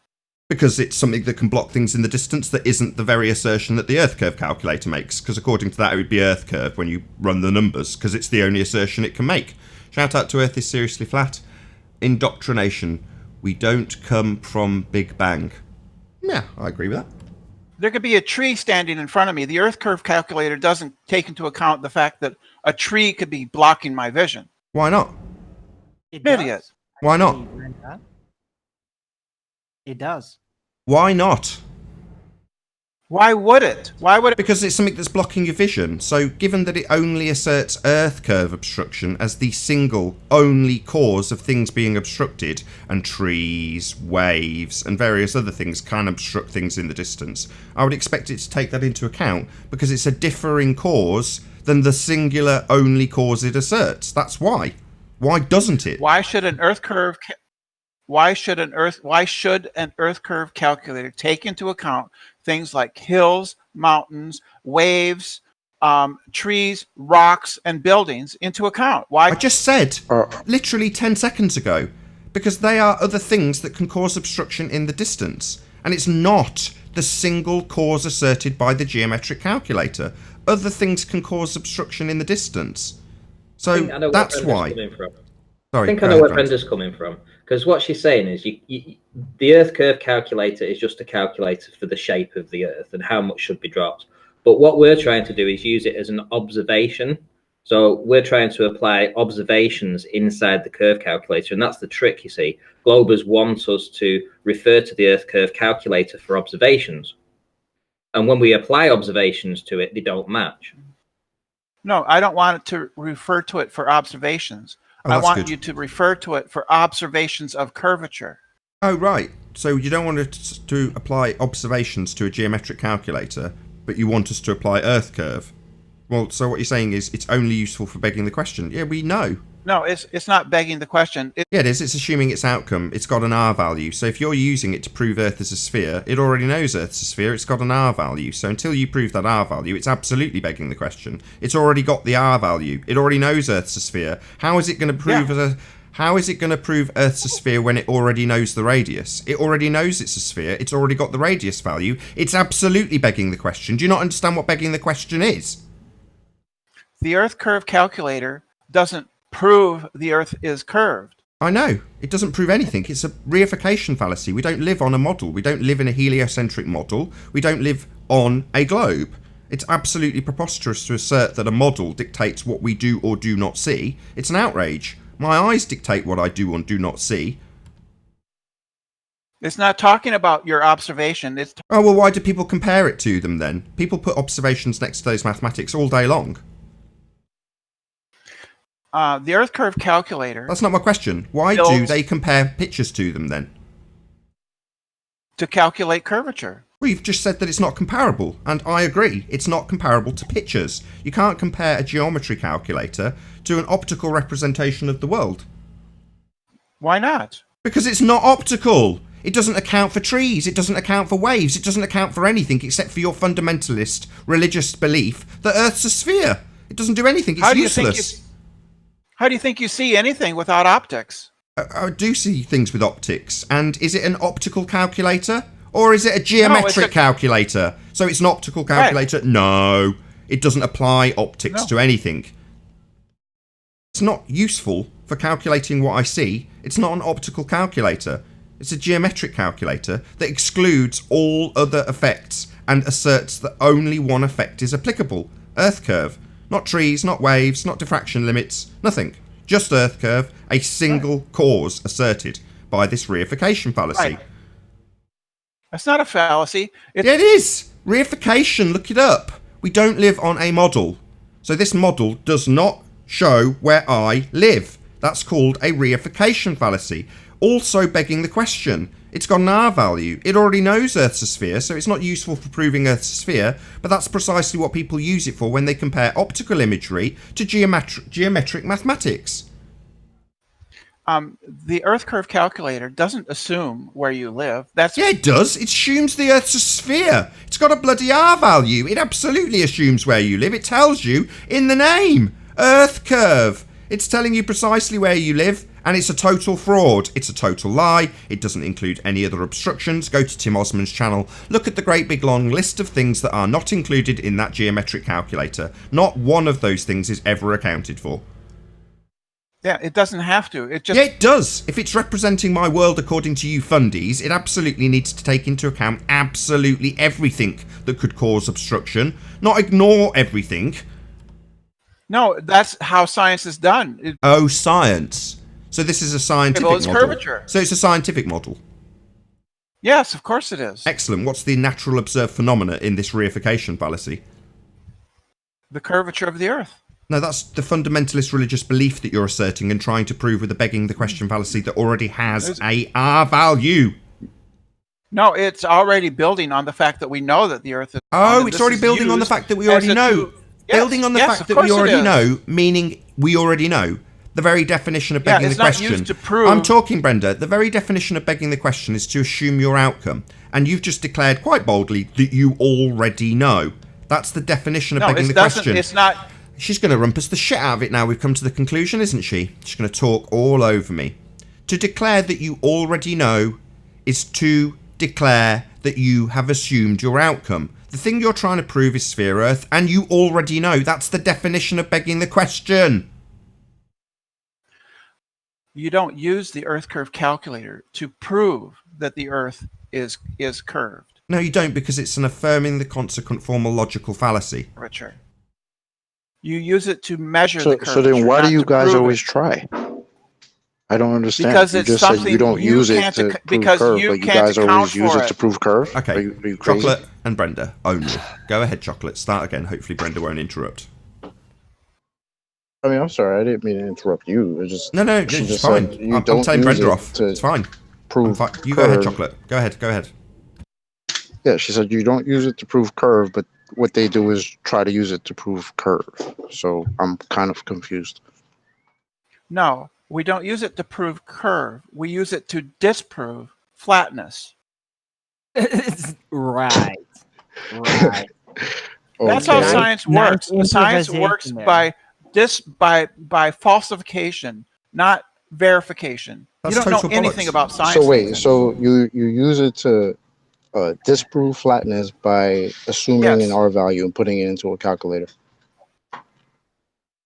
Because it's something that can block things in the distance that isn't the very assertion that the Earth curve calculator makes. Because according to that, it would be Earth curve when you run the numbers, because it's the only assertion it can make. Shout out to Earth is Seriously Flat. Indoctrination. We don't come from Big Bang. Yeah, I agree with that. There could be a tree standing in front of me. The Earth curve calculator doesn't take into account the fact that a tree could be blocking my vision. Why not? It Idiot. does. Why not? Actually, Brenda. It does. Why not? Why would it? Why would it? Because it's something that's blocking your vision. So given that it only asserts Earth curve obstruction as the single only cause of things being obstructed, and trees, waves, and various other things can obstruct things in the distance, I would expect it to take that into account because it's a differing cause than the singular only cause it asserts. That's why. Why doesn't it? Why should an Earth curve? Why should an Earth curve calculator take into account things like hills, mountains, waves, trees, rocks, and buildings into account? Why? I just said literally 10 seconds ago, because they are other things that can cause obstruction in the distance, and it's not the single cause asserted by the geometric calculator. Other things can cause obstruction in the distance, so that's why. Sorry, I think I know where Brenda's coming from, because what she's saying is the Earth curve calculator is just a calculator for the shape of the Earth and how much should be dropped. But what we're trying to do is use it as an observation. So we're trying to apply observations inside the curve calculator, and that's the trick, you see. Globers want us to refer to the Earth curve calculator for observations. And when we apply observations to it, they don't match. No, I don't want it to refer to it for observations. I want you to refer to it for observations of curvature. Oh, right. So you don't want it to apply observations to a geometric calculator, but you want us to apply Earth curve. Well, so what you're saying is it's only useful for begging the question. Yeah, we know. No, it's not begging the question. Yeah, it is. It's assuming its outcome. It's got an R value. So if you're using it to prove Earth is a sphere, it already knows Earth's a sphere. It's got an R value. So until you prove that R value, it's absolutely begging the question. It's already got the R value. It already knows Earth's a sphere. How is it going to prove How is it going to prove Earth's a sphere when it already knows the radius? It already knows it's a sphere. It's already got the radius value. It's absolutely begging the question. Do you not understand what begging the question is? The Earth curve calculator doesn't prove the Earth is curved. I know. It doesn't prove anything. It's a reification fallacy. We don't live on a model. We don't live in a heliocentric model. We don't live on a globe. It's absolutely preposterous to assert that a model dictates what we do or do not see. It's an outrage. My eyes dictate what I do and do not see. It's not talking about your observation. Oh, well, why do people compare it to them then? People put observations next to those mathematics all day long. The Earth curve calculator... That's not my question. Why do they compare pictures to them then? To calculate curvature. Well, you've just said that it's not comparable, and I agree. It's not comparable to pictures. You can't compare a geometry calculator to an optical representation of the world. Why not? Because it's not optical. It doesn't account for trees. It doesn't account for waves. It doesn't account for anything except for your fundamentalist religious belief that Earth's a sphere. It doesn't do anything. It's useless. How do you think you see anything without optics? I do see things with optics. And is it an optical calculator? Or is it a geometric calculator? So it's an optical calculator? Right. No. It doesn't apply optics to anything. It's not useful for calculating what I see. It's not an optical calculator. It's a geometric calculator that excludes all other effects and asserts that only one effect is applicable. Earth curve. Not trees, not waves, not diffraction limits, nothing. Just Earth curve, a single cause asserted by this reification fallacy. Right. That's not a fallacy. Yeah, it is. Reification, look it up. We don't live on a model. So this model does not show where I live. That's called a reification fallacy. Also begging the question. It's got an R value. It already knows Earth's a sphere, so it's not useful for proving Earth's a sphere, but that's precisely what people use it for when they compare optical imagery to geometric mathematics. The Earth curve calculator doesn't assume where you live. That's Yeah, it does. It assumes the Earth's a sphere. It's got a bloody R value. It absolutely assumes where you live. It tells you in the name. Earth curve. It's telling you precisely where you live, and it's a total fraud. It's a total lie. It doesn't include any other obstructions. Go to Tim Osman's channel. Look at the great big long list of things that are not included in that geometric calculator. Not one of those things is ever accounted for. Yeah, it doesn't have to. It just Yeah, it does. If it's representing my world according to you fundies, it absolutely needs to take into account absolutely everything that could cause obstruction, not ignore everything. no. That's how science is done. Oh, science. So this is a scientific Well, it's model. curvature. So it's a scientific model. Yes, of course it is. Excellent. What's the natural observed phenomena in this reification fallacy? The curvature of the Earth. No, that's the fundamentalist religious belief that you're asserting and trying to prove with the begging the question fallacy that already has a R value. No, it's already building on the fact that we know that the Earth is. Oh, and it's this already is building on the used fact that we as already a know. tool. Yes, Building on the yes, fact of that we course it already is. know, meaning we already know. The very definition of begging it's the not question. used to prove- I'm talking, Brenda. The very definition of begging the question is to assume your outcome. And you've just declared quite boldly that you already know. That's the definition of No, begging it the doesn't. question. It's not. She's going to rumpus the shit out of it now. We've come to the conclusion, isn't she? She's going to talk all over me. To declare that you already know is to declare that you have assumed your outcome. The thing you're trying to prove is sphere Earth, and you already know. That's the definition of begging the question. You don't use the Earth curve calculator to prove that the Earth is curved. No, you don't, because it's an affirming the consequent formal logical fallacy. Curvature. You use it to measure So, the curvature. so then why not do you to guys prove always it. try? I don't understand. Because You it's just said something you don't you use it can't to ac- prove because curve, you but you can't guys always account use for it to it. prove curve. Okay, Are you crazy? Chocolate and Brenda only. Go ahead, Chocolate. Start again. Hopefully Brenda won't interrupt. I mean, I'm sorry, I didn't mean to interrupt you. It's just No, she it's just fine. said you I'm don't telling use Brenda it off. to It's fine. prove You go ahead, curve. Chocolate. Go ahead. Yeah, she said you don't use it to prove curve, but what they do is try to use it to prove curve. So I'm kind of confused. No, we don't use it to prove curve. We use it to disprove flatness. Right. That's how Okay. science Nice works. Science works improvisation there. by falsification, not verification. That's You don't know total anything bollocks. about science. So wait, so you use it to disprove flatness by assuming Yes. an R value and putting it into a calculator.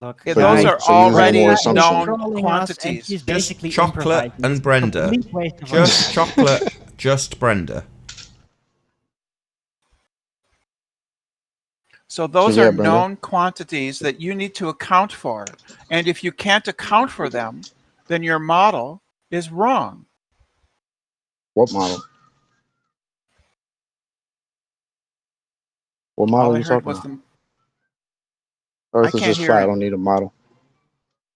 Look, Yeah, So those you- are so using already more Brenda is assumption. known trolling us, and quantities. she's Just basically Chocolate improvising. and It's a Brenda. complete waste of our Just time. Chocolate, just Brenda. So those So, yeah, are Brenda. known quantities that you need to account for. And if you can't account for them, then your model is wrong. What model? What All model are I you heard talking was about? the Earth I is can't just hear flat. I it. don't need a model.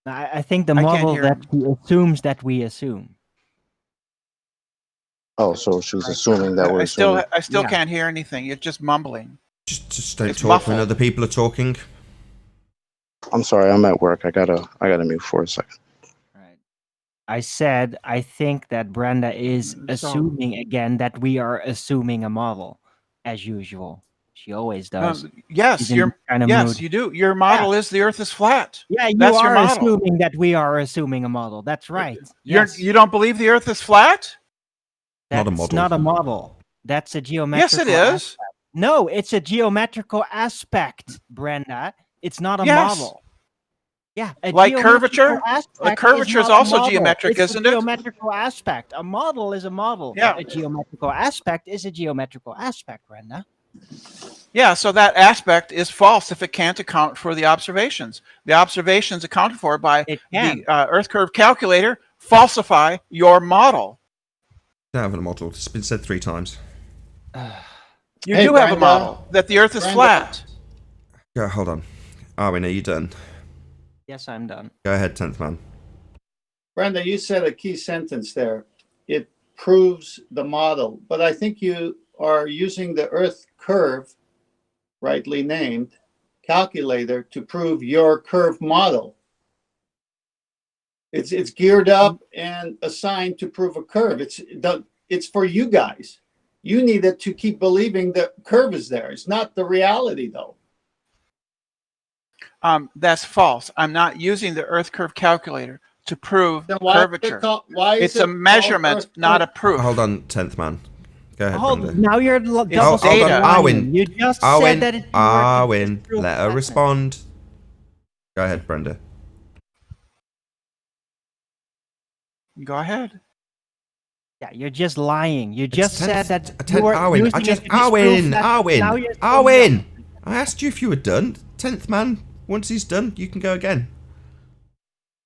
I think the I can't model hear that him. she assumes that we assume. Oh, so she's assuming that we're I still assuming. I can't hear anything. You're just mumbling. Just don't It's talk when muffled. other people are talking. I'm sorry, I'm at work. I gotta mute for a second. Right. I said I think that Brenda is assuming again that we are assuming a model, as usual. She always does. Yes, She's in this kind of yes, mood. you do. Your model is the Earth is flat. Yeah, you That's your are model. assuming that we are assuming a model. That's right. Yes. You don't believe the Earth is flat? Not a That's model. not a model. That's a Yes, geometrical it is. aspect. No, it's a geometrical aspect, Brenda. It's not a Yes. model. Yeah, a Like geometrical curvature? aspect Curvature is not a also model. geometric, It's isn't a it? geometrical aspect. A model is a model. Yeah. A geometrical aspect is a geometrical aspect, Brenda. Yeah, so that aspect is false if it can't account for the observations. The observations accounted for by It can. the Earth curve calculator falsify your model. Don't have a model. It's been said 3 times. You Hey, do have a Brenda. model that the Earth is Brenda. flat. Go, hold on. Arwin, are you done? Yes, I'm done. Go ahead, 10th man. Brenda, you said a key sentence there. It proves the model, but I think you are using the Earth curve, rightly named, calculator to prove your curve model. It's geared up and assigned to prove a curve. It's for you guys. You need it to keep believing the curve is there. It's not the reality, though. That's false. I'm not using the Earth curve calculator to prove Then why is it curvature. called- why is It's it a called measurement, Earth not a curve? proof. Hold on, 10th man. Go ahead, Hold, Brenda. now you're double Hold Hold on, data. Arwin. You just Arwin, said that it didn't work to Arwin, disprove let her flatness. respond. Go ahead, Brenda. Go ahead. Yeah, you're just lying. You just said that you 10th, were Arwin. using I just it to disprove flatness. Now Arwin. you're saying Arwin. I asked you if you were done. 10th man. Once he's done, you can go again.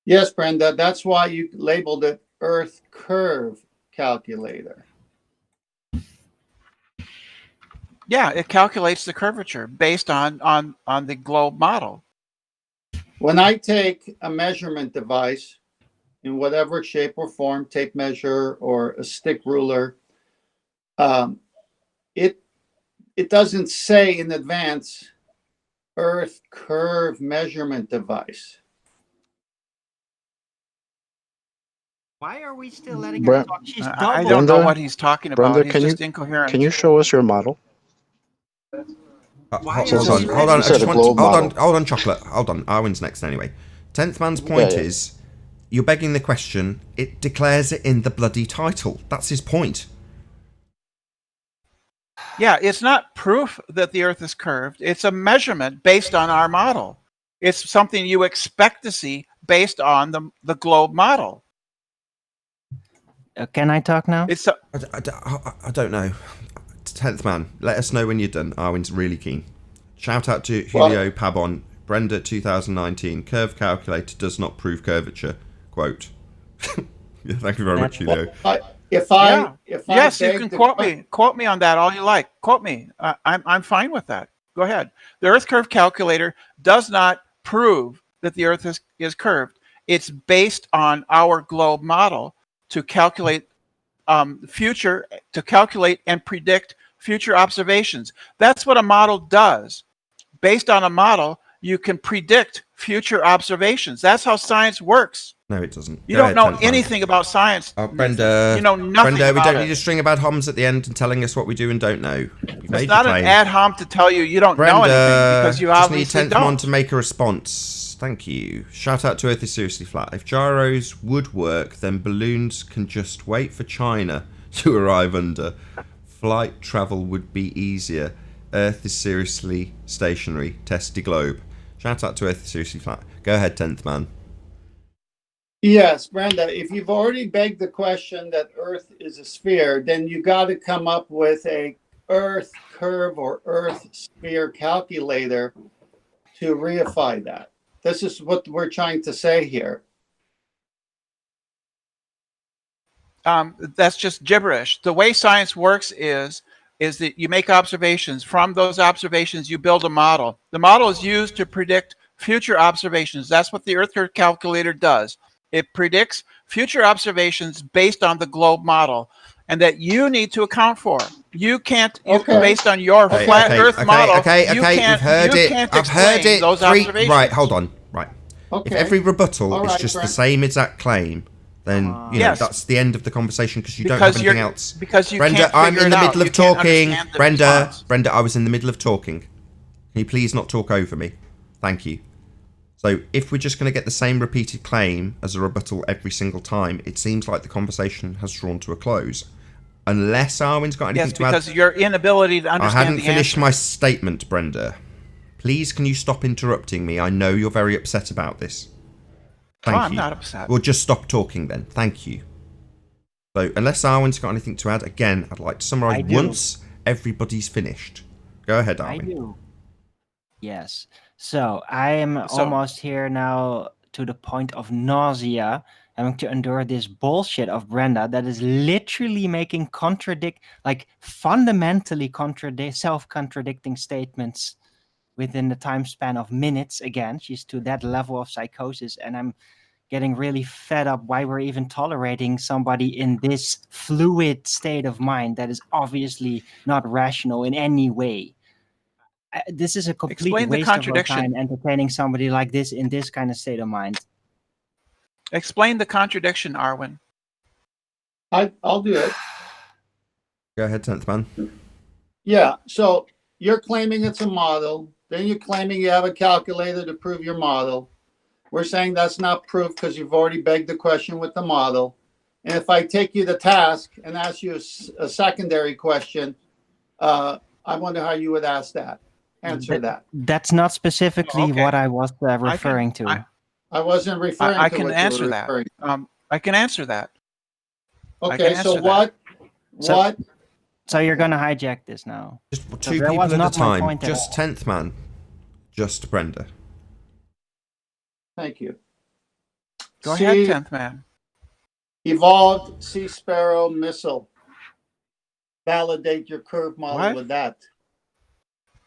Yes, Brenda. That's why you labeled it Earth curve calculator. Yeah, it calculates the curvature based on the globe model. When I take a measurement device in whatever shape or form, tape measure or a stick ruler, it doesn't say in advance Earth curve measurement device. Why are we still letting Bre- her talk? She's double. I don't know Brenda? what he's talking about. Brenda, He's can just you incoherent. can you show us your model? Why Hold are on, we hold on. You I said just a want to, globe model. hold on, chocolate. Hold on. Arwin's next anyway. 10th man's point yeah. is, you're begging the question. It declares it in the bloody title. That's his point. Yeah, it's not proof that the Earth is curved. It's a measurement based on our model. It's something you expect to see based on the globe model. Can I talk now? It's I don't know. 10th man, let us know when you're done. Arwin's really keen. Shout out to Julio Pabon. Brenda 2019. Curve calculator does not prove curvature. Quote. Yeah, thank you very much, Julio. Yes, you can quote me on that all you like. Quote me. I'm fine with that. Go ahead. The Earth curve calculator does not prove that the Earth is curved. It's based on our globe model to calculate calculate and predict future observations. That's what a model does. Based on a model, you can predict future observations. That's how science works. No, it doesn't. You Go don't ahead, know 10th man. anything about science. Brenda. You know nothing Brenda, we about don't it. need a string of ad homs at the end and telling us what we do and don't know. You've made It's not your an claim. ad hom to tell you don't know Brenda, anything because you just need obviously 10th man don't. to make a response. Thank you. Shout out to Earth is seriously flat. If gyros would work, then balloons can just wait for China to arrive under. Flight travel would be easier. Earth is seriously stationary. Testy globe. Shout out to Earth is seriously flat. Go ahead, 10th man. Yes, Brenda, if you've already begged the question that Earth is a sphere, then you got to come up with a Earth curve or Earth sphere calculator to reify that. This is what we're trying to say here. That's just gibberish. The way science works is that you make observations. From those observations, you build a model. The model is used to predict future observations. That's what the Earth curve calculator does. It predicts future observations based on the globe model, and that you need to account for. You can't, based on your flat Earth model. We've heard it. I've heard it. Those observations. Right, hold on. Right. Okay. If every rebuttal All is right, just the Brent. same exact claim, then you know Yes. that's the end of the conversation because you don't have anything else. Because you Brenda, can't I'm figure in the it out. middle of You can't talking. understand the Brenda, response. Brenda, I was in the middle of talking. Can you please not talk over me? Thank you. So if we're just going to get the same repeated claim as a rebuttal every single time, it seems like the conversation has drawn to a close. Unless Arwin's got anything Yes, to add. because your inability to I understand hadn't the finished answer. my statement, Brenda. Please, can you stop interrupting me? I know you're very upset about this. Thank I'm you. not upset. Well, just stop talking then. Thank you. So, unless Arwin's got anything to add, again, I'd like to I summarise do. once everybody's finished. Go ahead, I Arwin. do. Yes. So I am almost here now to the point of nausea, having to endure this bullshit of Brenda that is literally making fundamentally self-contradicting statements within the time span of minutes. Again, she's to that level of psychosis, and I'm getting really fed up why we're even tolerating somebody in this fluid state of mind that is obviously not rational in any way. This is a complete Explain the waste of our contradiction. time entertaining somebody like this in this kind of state of mind. Explain the contradiction, Arwen. I'll do it. Go ahead, 10th man. Yeah, so you're claiming it's a model, then you're claiming you have a calculator to prove your model. We're saying that's not proof because you've already begged the question with the model. And if I take you to task and ask you a secondary question, I wonder how you would answer that. That's not specifically Okay. what I was referring to. I wasn't referring I to can what answer you were that. referring. I can answer that. Okay, so answer that. what? So you're going to hijack this now. Just So two that people was at a not my time. point at Just all. 10th man. Just Brenda. Thank you. Go ahead, 10th man. Evolved Sea Sparrow missile. Validate your curve model What? with that.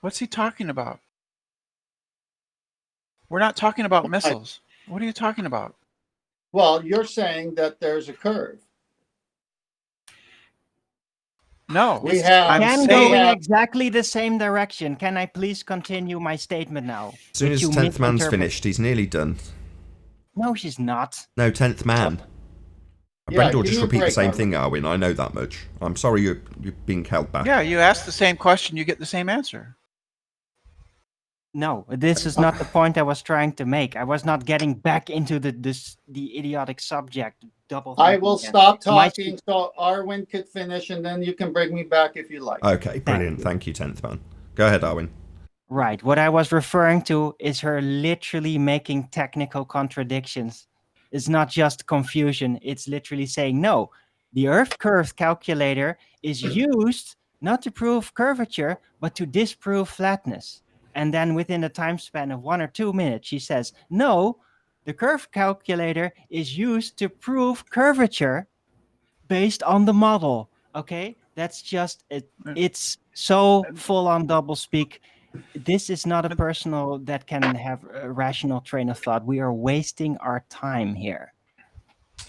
What's he talking about? We're not talking about missiles. What are you talking about? Well, you're saying that there's a curve. No. We have- I'm Can saying- go in exactly the same direction. Can I please continue my statement now? As soon Which as you 10th man's misinterpret- finished, he's nearly done. No, she's not. No, 10th man. Yeah, Brenda will give just me a repeat the break, same Arwen. thing, Arwen. I know that much. I'm sorry you're being held back. Yeah, you ask the same question, you get the same answer. No, this is not the point I was trying to make. I was not getting back into the idiotic subject. Double. I will thinking. stop My- talking so Arwen could finish, and then you can bring me back if you like. Okay, brilliant. Thank you, 10th man. Go ahead, Arwen. Right. What I was referring to is her literally making technical contradictions. It's not just confusion. It's literally saying, no, the Earth curve calculator is used not to prove curvature, but to disprove flatness. And then within a time span of 1 or 2 minutes, she says, no, the curve calculator is used to prove curvature based on the model. Okay? That's just it. It's so full on double speak. This is not a personal that can have a rational train of thought. We are wasting our time here.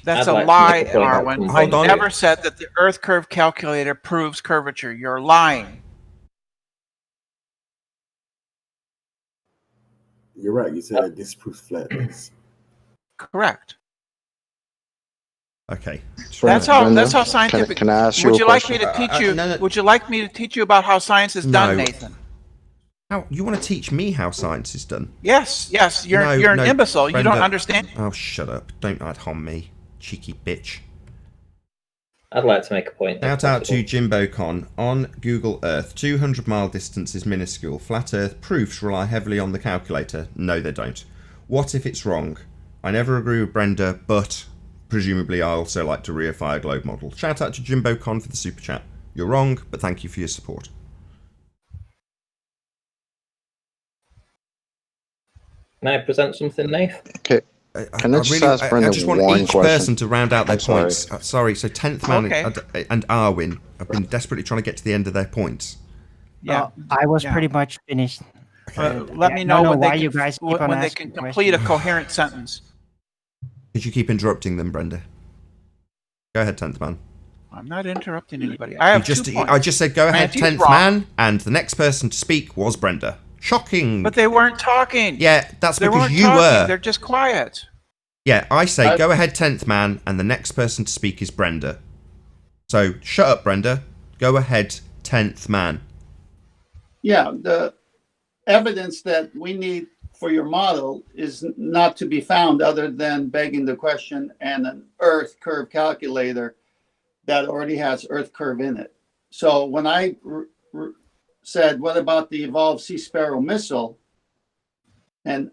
That's I'd a like to lie, make a point about Arwen. something. I Hold on. never said that the Earth curve calculator proves curvature. You're lying. You're right. You said it disproves flatness. Correct. Okay. That's how scientific. Can I ask you Would a you like question? me to teach you? no. Would you like me to teach you about how science is done, No. Nathan? How, you want to teach me how science is done? Yes. You're No, an imbecile. Brenda. You don't understand. Oh, shut up. Don't ad hom me, cheeky bitch. I'd like to make a point. if Shout out to possible. Jimbo Con. On Google Earth, 200-mile distance is minuscule. Flat Earth proofs rely heavily on the calculator. No, they don't. What if it's wrong? I never agree with Brenda, but presumably I also like to reify a globe model. Shout out to Jimbo Con for the super chat. You're wrong, but thank you for your support. Can I present something, Nath? Okay. Can I just ask Brenda I just want one each question? person to round out their I'm sorry. points. Sorry, so 10th man Okay. and Arwen have been desperately trying to get to the end of their points. Yeah. I was Yeah. pretty much finished. Let me I know don't know when why they you can, guys keep when on they asking can complete a questions. coherent sentence. Did you keep interrupting them, Brenda? Go ahead, 10th man. I'm not interrupting anybody. I have 2 points. I just said go ahead, Randy's 10th wrong. man, and the next person to speak was Brenda. Shocking. But they weren't talking. Yeah, that's They because weren't you talking. were. They're just quiet. Yeah, I say go ahead, 10th man, and the next person to speak is Brenda. So shut up, Brenda. Go ahead, 10th man. Yeah, the evidence that we need for your model is not to be found other than begging the question and an Earth curve calculator that already has Earth curve in it. So when I said, what about the evolved Sea Sparrow missile and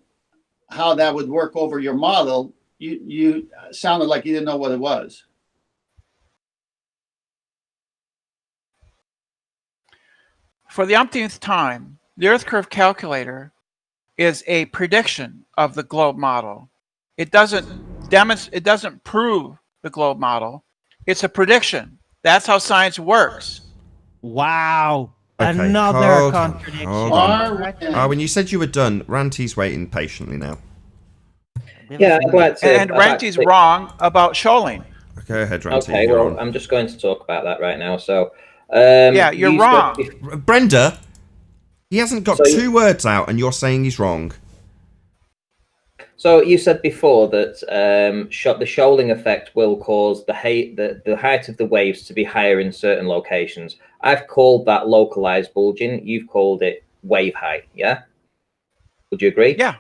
how that would work over your model, you sounded like you didn't know what it was. For the umpteenth time, the Earth curve calculator is a prediction of the globe model. It doesn't prove the globe model. It's a prediction. That's how science works. Wow. Okay, Another hold contradiction. on. When you said you were done, Ranty's waiting patiently now. Yeah, I'd like to. And Ranty's wrong about Scholing. Go ahead, Ranty. Okay, you're well, on. I'm just going to talk about that right now. So, Yeah, you're wrong. Brenda, he hasn't got So 2 words out, and you're saying he's wrong. So you said before that the shoaling effect will cause the height of the waves to be higher in certain locations. I've called that localized bulging. You've called it wave height. Yeah. Would you agree? Yeah.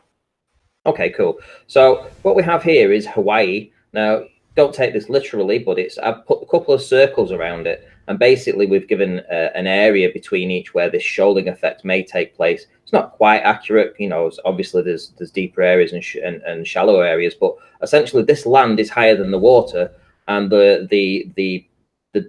Okay, cool. So what we have here is Hawaii. Now, don't take this literally, but I've put a couple of circles around it, and basically we've given an area between each where this shoaling effect may take place. It's not quite accurate, you know. Obviously, there's deeper areas and shallow areas, but essentially this land is higher than the water, and the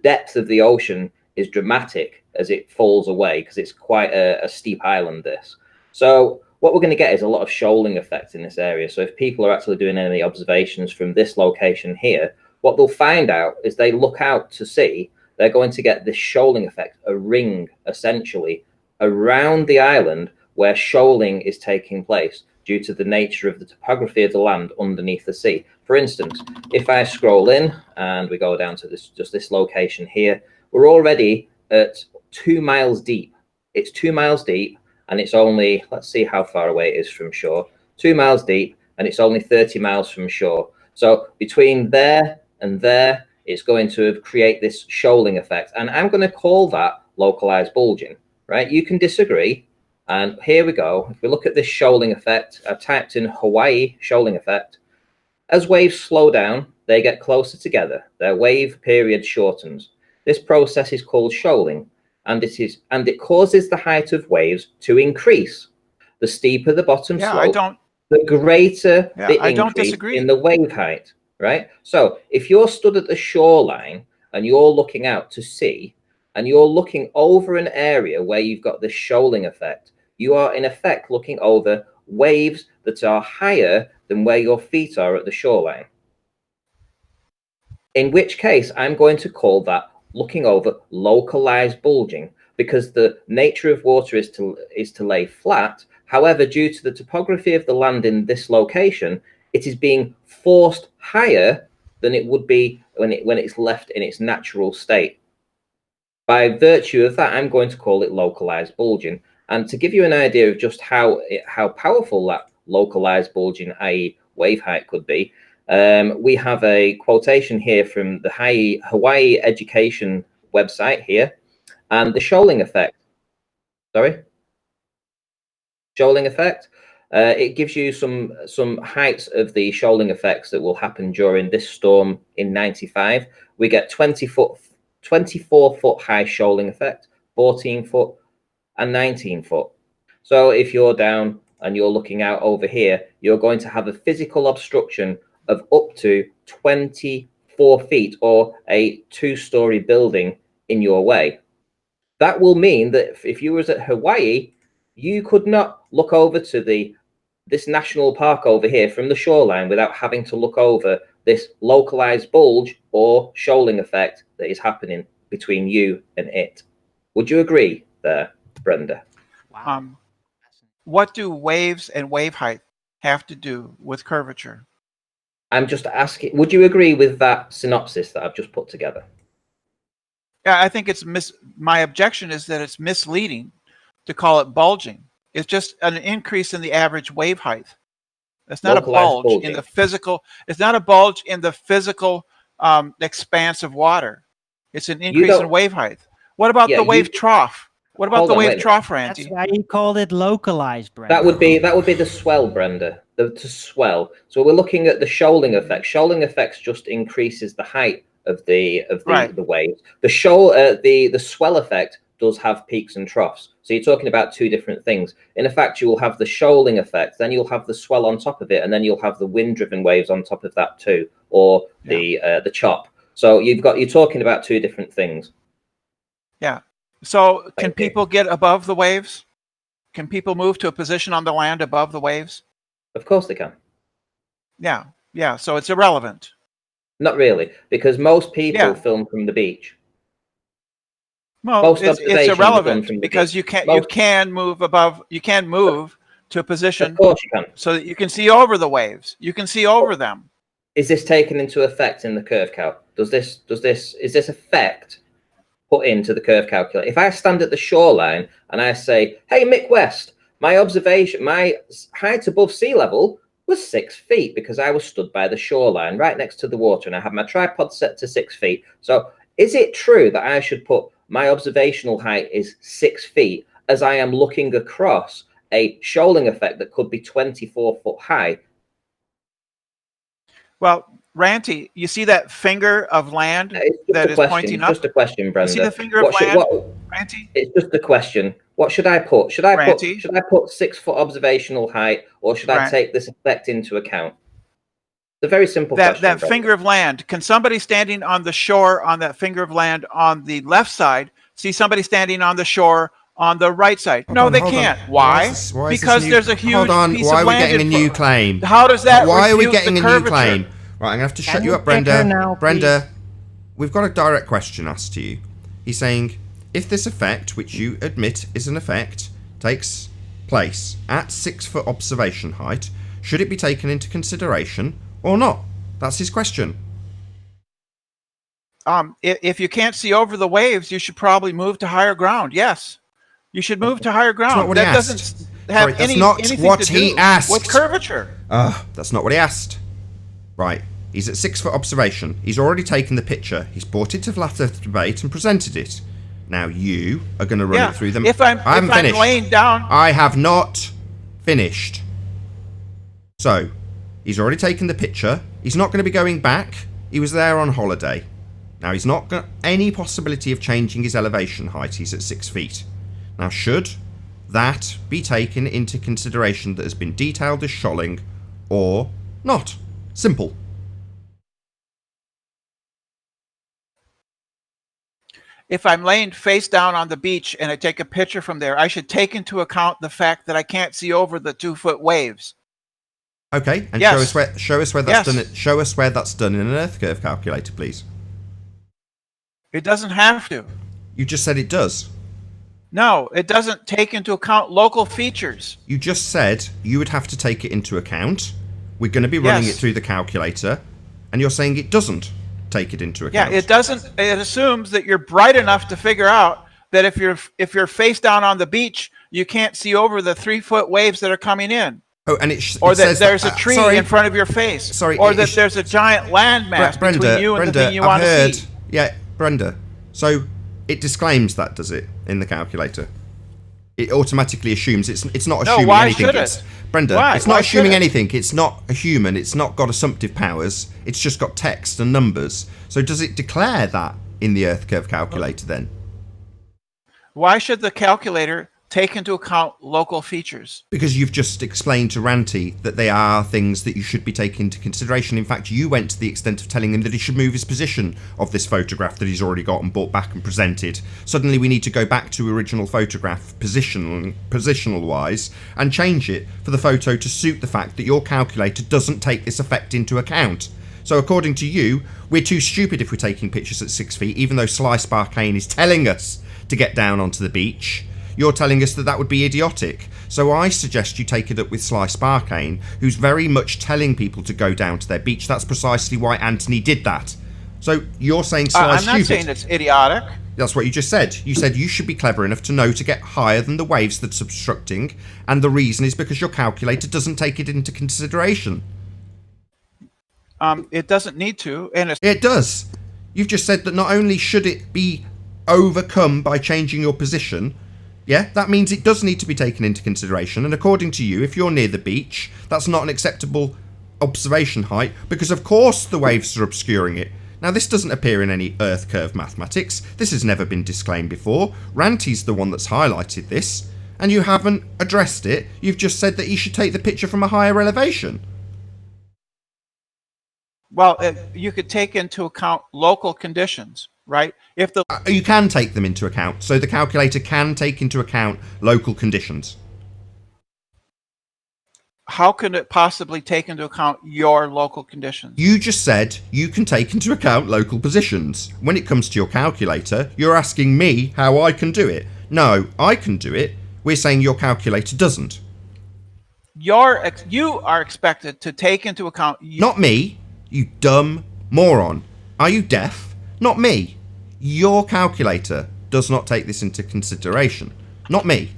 depth of the ocean is dramatic as it falls away because it's quite a steep island. This so. What we're going to get is a lot of shoaling effect in this area. So if people are actually doing any observations from this location here, what they'll find out is they look out to sea, they're going to get this shoaling effect, a ring essentially around the island where shoaling is taking place due to the nature of the topography of the land underneath the sea. For instance, if I scroll in and we go down to this location here, we're already at 2 miles deep. It's 2 miles deep. And it's only, let's see how far away it is from shore, 2 miles deep, and it's only 30 miles from shore. So between there and there, it's going to create this shoaling effect. And I'm going to call that localized bulging, right? You can disagree. And here we go. If we look at this shoaling effect, I've typed in Hawaii shoaling effect. As waves slow down, they get closer together. Their wave period shortens. This process is called shoaling. And it causes the height of waves to increase. The steeper the bottom slope, the greater the increase in the wave height, right? So if you're stood at the shoreline and you're looking out to sea and you're looking over an area where you've got this shoaling effect, you are in effect looking over waves that are higher than where your feet are at the shoreline. In which case, I'm going to call that looking over localized bulging, because the nature of water is to lay flat. However, due to the topography of the land in this location, it is being forced higher than it would be when it's left in its natural state. By virtue of that, I'm going to call it localized bulging. And to give you an idea of just how powerful that localized bulging, i.e. wave height, could be, we have a quotation here from the Hawaii Education website here, and the shoaling effect. Shoaling effect. It gives you some heights of the shoaling effects that will happen during this storm in '95. We get 24 foot high shoaling effect, 14 foot, and 19 foot. So if you're down and you're looking out over here, you're going to have a physical obstruction of up to 24 feet or a 2-story building in your way. That will mean that if you was at Hawaii, you could not look over to this national park over here from the shoreline without having to look over this localized bulge or shoaling effect that is happening between you and it. Would you agree there, Brenda? Wow. What do waves and wave height have to do with curvature? I'm just asking, would you agree with that synopsis that I've just put together? Yeah, I think my objection is that it's misleading to call it bulging. It's just an increase in the average wave height. It's not Localized a bulge bulging. in the physical. It's not a bulge in the physical expanse of water. It's an increase in wave height. What about the wave trough? What about the wave trough, Randy? That's why he called it localized, Brenda. That would be the swell, Brenda. To swell. So we're looking at the shoaling effect. Shoaling effects just increases the height of the waves. The swell effect does have peaks and troughs. So you're talking about two different things. In effect, you will have the shoaling effect, then you'll have the swell on top of it, and then you'll have the wind-driven waves on top of that too, or the chop. So you're talking about two different things. Yeah. So can people get above the waves? Can people move to a position on the land above the waves? Of course they can. Yeah. Yeah. So it's irrelevant. Not really, because most people film from the beach. Well, it's irrelevant because you can move above. You can move to a position. Of course you can. So that you can see over the waves. You can see over them. Is this taken into effect in the curve calc? Is this effect put into the curve calculator? If I stand at the shoreline and I say, "Hey, Mick West, my observation, my height above sea level was 6 feet because I was stood by the shoreline right next to the water and I had my tripod set to 6 feet. So is it true that I should put my observational height is 6 feet as I am looking across a shoaling effect that could be 24 foot high? Well, Ranty, you see that finger of land that is pointing up? Just a question, Brenda. You see the finger of land, Ranty? It's just a question. What should I put? Should I put 6 foot observational height, or should I take this effect into account? It's a very simple question. That finger of land. Can somebody standing on the shore on that finger of land on the left side see somebody standing on the shore on the right side? No, they can't. Why? Because there's a huge piece of land. Why are we getting a new claim? How does that? Why are we getting a new claim? Right, I'm gonna have to shut you up, Brenda. Brenda, we've got a direct question asked to you. He's saying, if this effect, which you admit is an effect, takes place at 6 foot observation height, should it be taken into consideration or not? That's his question. If you can't see over the waves, you should probably move to higher ground. Yes, you should move to higher ground. That's not what that he doesn't asked. have That's not what anything to he do asked. with curvature. That's not what he asked. Right, he's at 6 foot observation. He's already taken the picture. He's brought it to Flat Earth Debate and presented it. Now you are going to run it through them. If I'm finished. laying down, I have not finished. So, he's already taken the picture. He's not going to be going back. He was there on holiday. Now, he's not got any possibility of changing his elevation height. He's at 6 feet. Now, should that be taken into consideration that has been detailed as shoaling or not? Simple. if I'm laying face down on the beach and I take a picture from there, I should take into account the fact that I can't see over the 2-foot waves. Okay, and yes. show us where that's done. Show us where that's done in an Earth curve calculator, please. It doesn't have to. You just said it does. No, it doesn't take into account local features. You just said you would have to take it into account. We're going to be running it through the calculator, and you're saying it doesn't take it into account. Yeah, it doesn't. It assumes that you're bright enough to figure out that if you're face down on the beach, you can't see over the 3-foot waves that are coming in. Oh, and or that there's a tree in front of your face. Sorry, or that there's a giant landmass between you and the thing you want to see. Yeah, Brenda. So it disclaims that, does it, in the calculator? It automatically assumes it's not assuming anything. Should it? Brenda, it's not assuming anything. It's not a human. It's not got assumptive powers. It's just got text and numbers. So does it declare that in the Earth curve calculator then? Why should the calculator take into account local features? Because you've just explained to Ranty that they are things that you should be taking into consideration. In fact, you went to the extent of telling him that he should move his position of this photograph that he's already got and brought back and presented. Suddenly we need to go back to original photograph positional wise and change it for the photo to suit the fact that your calculator doesn't take this effect into account. So according to you, we're too stupid if we're taking pictures at 6 feet, even though Slice Barkane is telling us to get down onto the beach. You're telling us that that would be idiotic. So I suggest you take it up with Slice Barkane, who's very much telling people to go down to their beach. That's precisely why Anthony did that. So you're saying Slice stupid. I'm not saying it's idiotic. That's what you just said. You said you should be clever enough to know to get higher than the waves that's obstructing, and the reason is because your calculator doesn't take it into consideration. It doesn't need to. And it does. You've just said that not only should it be overcome by changing your position, yeah, that means it does need to be taken into consideration. And according to you, if you're near the beach, that's not an acceptable observation height because, of course, the waves are obscuring it. Now, this doesn't appear in any Earth curve mathematics. This has never been disclaimed before. Ranty's the one that's highlighted this, and you haven't addressed it. You've just said that he should take the picture from a higher elevation. Well, you could take into account local conditions, right? If the you can take them into account, so the calculator can take into account local conditions. How can it possibly take into account your local conditions? You just said you can take into account local positions. When it comes to your calculator, you're asking me how I can do it. No, I can do it. We're saying your calculator doesn't. You are expected to take into account... Not me, you dumb moron. Are you deaf? Not me. Your calculator does not take this into consideration. Not me.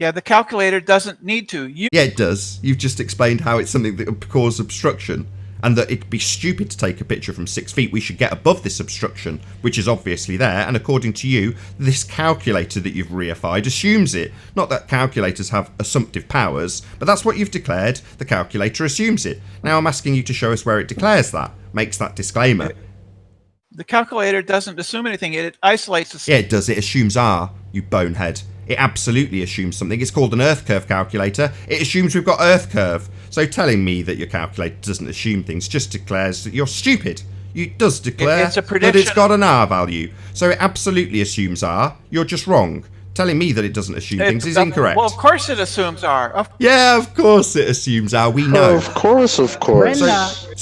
Yeah, the calculator doesn't need to. You Yeah, it does. You've just explained how it's something that would cause obstruction, and that it'd be stupid to take a picture from 6 feet. We should get above this obstruction, which is obviously there, and according to you, this calculator that you've reified assumes it. Not that calculators have assumptive powers, but that's what you've declared. The calculator assumes it. Now I'm asking you to show us where it declares that, makes that disclaimer. The calculator doesn't assume anything. It isolates the Yeah, it does. It assumes R, you bonehead. It absolutely assumes something. It's called an Earth curve calculator. It assumes we've got Earth curve. So telling me that your calculator doesn't assume things just declares that you're stupid. It does declare It's a that prediction. it's got an R value. So it absolutely assumes R. You're just wrong. Telling me that it doesn't assume things is incorrect. Well, of course it assumes R. Yeah, of course it assumes R. We know. Of course, of course.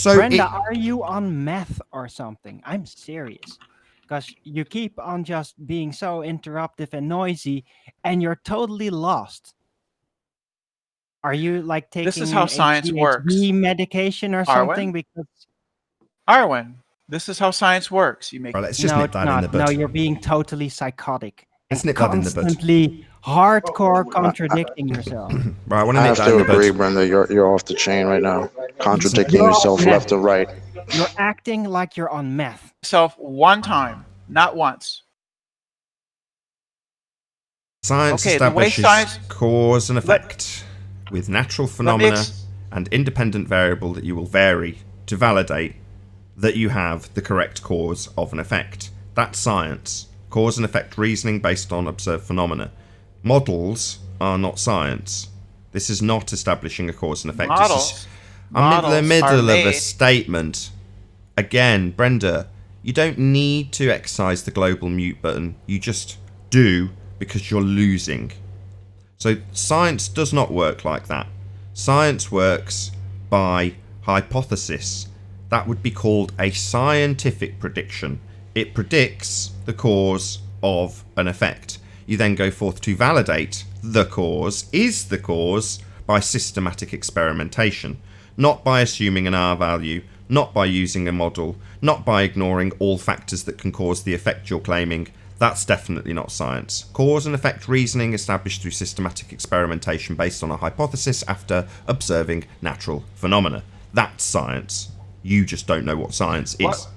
Brenda, are you on meth or something? I'm serious. Because you keep on just being so interruptive and noisy, and you're totally lost. Are you like taking This is how science ADHD works. medication or something? Because Arwen, this is how science works. You make Right, let's just no, nip that it's in not. the bud. No, you're being totally psychotic. Let's and nip that in the bud. Constantly hardcore contradicting yourself. Right, I want to I nip have that in to the agree, bud. Brenda. You're off the chain right now, contradicting You're yourself off left and right. You're acting like you're on meth. yourself one time, not once. Science Okay, the way establishes science- cause and effect with natural phenomena and independent variable that you will vary to validate that you have the correct cause of an effect. That's science. Cause and effect reasoning based on observed phenomena. Models are not science. This is not establishing a cause and effect. I'm in the middle of a statement. Again, Brenda, you don't need to exercise the global mute button. You just do because you're losing. So science does not work like that. Science works by hypothesis. That would be called a scientific prediction. It predicts the cause of an effect. You then go forth to validate the cause is the cause by systematic experimentation, not by assuming an R value, not by using a model, not by ignoring all factors that can cause the effect you're claiming. That's definitely not science. Cause and effect reasoning established through systematic experimentation based on a hypothesis after observing natural phenomena. That's science. You just don't know what science is.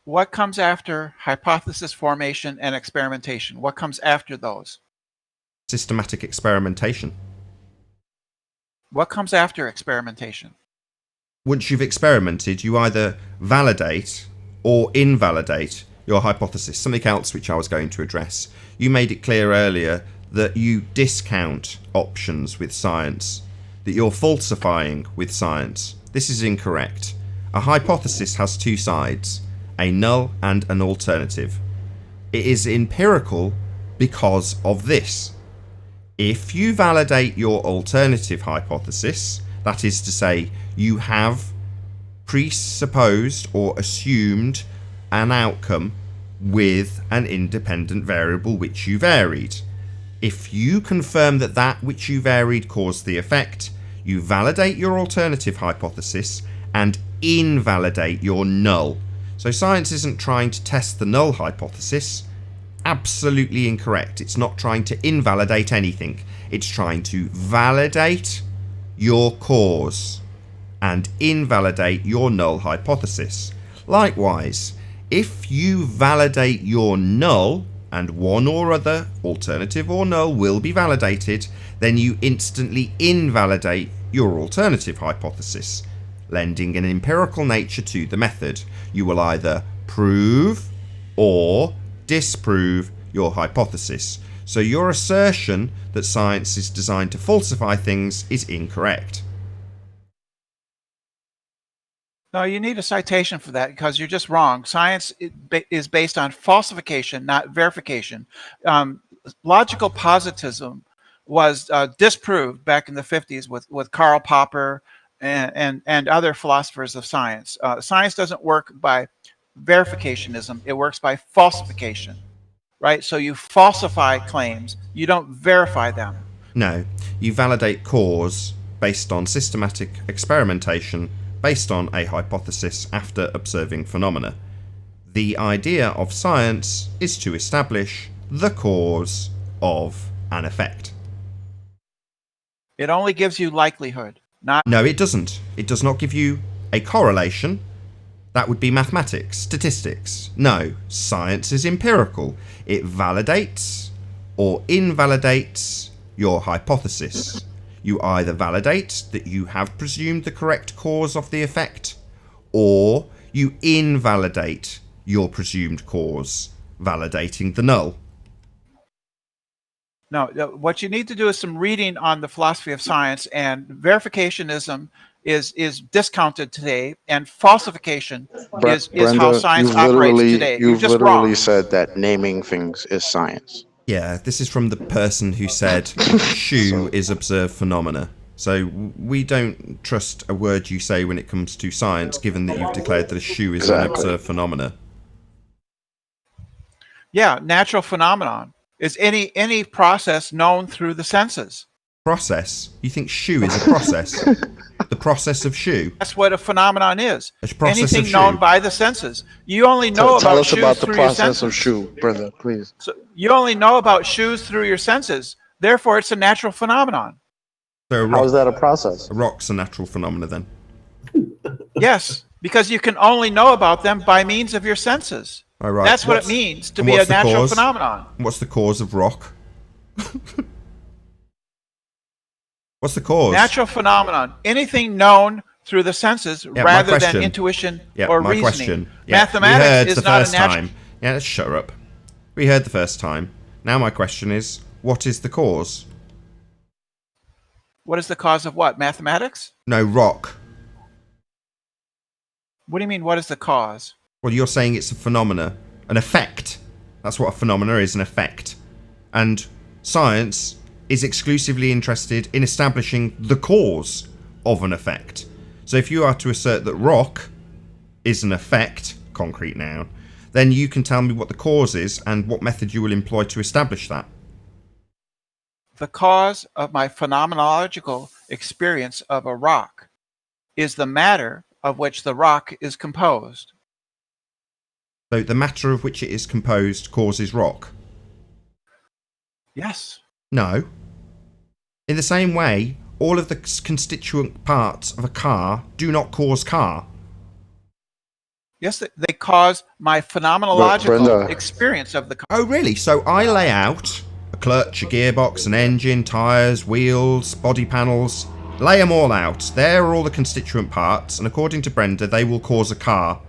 What comes after hypothesis formation and experimentation? What comes after those? Systematic experimentation. What comes after experimentation? Once you've experimented, you either validate or invalidate your hypothesis. Something else which I was going to address. You made it clear earlier that you discount options with science, that you're falsifying with science. This is incorrect. A hypothesis has two sides, a null and an alternative. It is empirical because of this. If you validate your alternative hypothesis, that is to say, you have presupposed or assumed an outcome with an independent variable which you varied. If you confirm that that which you varied caused the effect, you validate your alternative hypothesis and invalidate your null. So science isn't trying to test the null hypothesis. Absolutely incorrect. It's not trying to invalidate anything. It's trying to validate your cause and invalidate your null hypothesis. Likewise, if you validate your null, and one or other, alternative or null, will be validated, then you instantly invalidate your alternative hypothesis, lending an empirical nature to the method. You will either prove or disprove your hypothesis. So your assertion that science is designed to falsify things is incorrect. No, you need a citation for that because you're just wrong. Science is based on falsification, not verification. Logical positivism was disproved back in the 50s with Karl Popper and other philosophers of science. Science doesn't work by verificationism. It works by falsification, right? So you falsify claims. You don't verify them. No, you validate cause based on systematic experimentation based on a hypothesis after observing phenomena. The idea of science is to establish the cause of an effect. It only gives you likelihood, not. No, it doesn't. It does not give you a correlation. That would be mathematics, statistics. No, science is empirical. It validates or invalidates your hypothesis. You either validate that you have presumed the correct cause of the effect, or you invalidate your presumed cause, validating the null. No, what you need to do is some reading on the philosophy of science, and verificationism is discounted today, and falsification is how Brenda, science you've operates literally, today. You're you've just literally wrong. said that naming things is science. Yeah, this is from the person who said shoe is observed phenomena. So we don't trust a word you say when it comes to science, given that you've declared that a shoe is an observed phenomena. Yeah, natural phenomenon is any process known through the senses. Process? You think shoe is a process? The process of shoe? That's what a phenomenon is. A process Anything of known shoe. by the senses. You only know Tell about us shoes about the through your process senses. of shoe, Brenda, please. So you only know about shoes through your senses. Therefore, it's a natural phenomenon. So How is that a process? a rock's a natural phenomena then? Yes, because you can only know about them by means of your senses. Oh, right. That's what it means to and be a what's the natural cause? phenomenon. What's the cause of rock? What's the cause? Natural phenomenon. Anything known through the senses Yeah, rather than intuition or my reasoning. question. Yeah, Mathematics we heard is the not first a natural. time. Yeah, let's shut her up. We heard the first time. Now my question is, what is the cause? What is the cause of what? Mathematics? No, rock. What do you mean, what is the cause? Well, you're saying it's a phenomena, an effect. That's what a phenomena is, an effect. And science is exclusively interested in establishing the cause of an effect. So if you are to assert that rock is an effect, concrete noun, then you can tell me what the cause is and what method you will employ to establish that. The cause of my phenomenological experience of a rock is the matter of which the rock is composed. So the matter of which it is composed causes rock? Yes. No. In the same way, all of the constituent parts of a car do not cause car. Yes, they cause my phenomenological Brenda. experience of the car. Oh, really? So I lay out a clutch, a gearbox, an engine, tyres, wheels, body panels. Lay them all out. There are all the constituent parts, and according to Brenda, they will cause a car.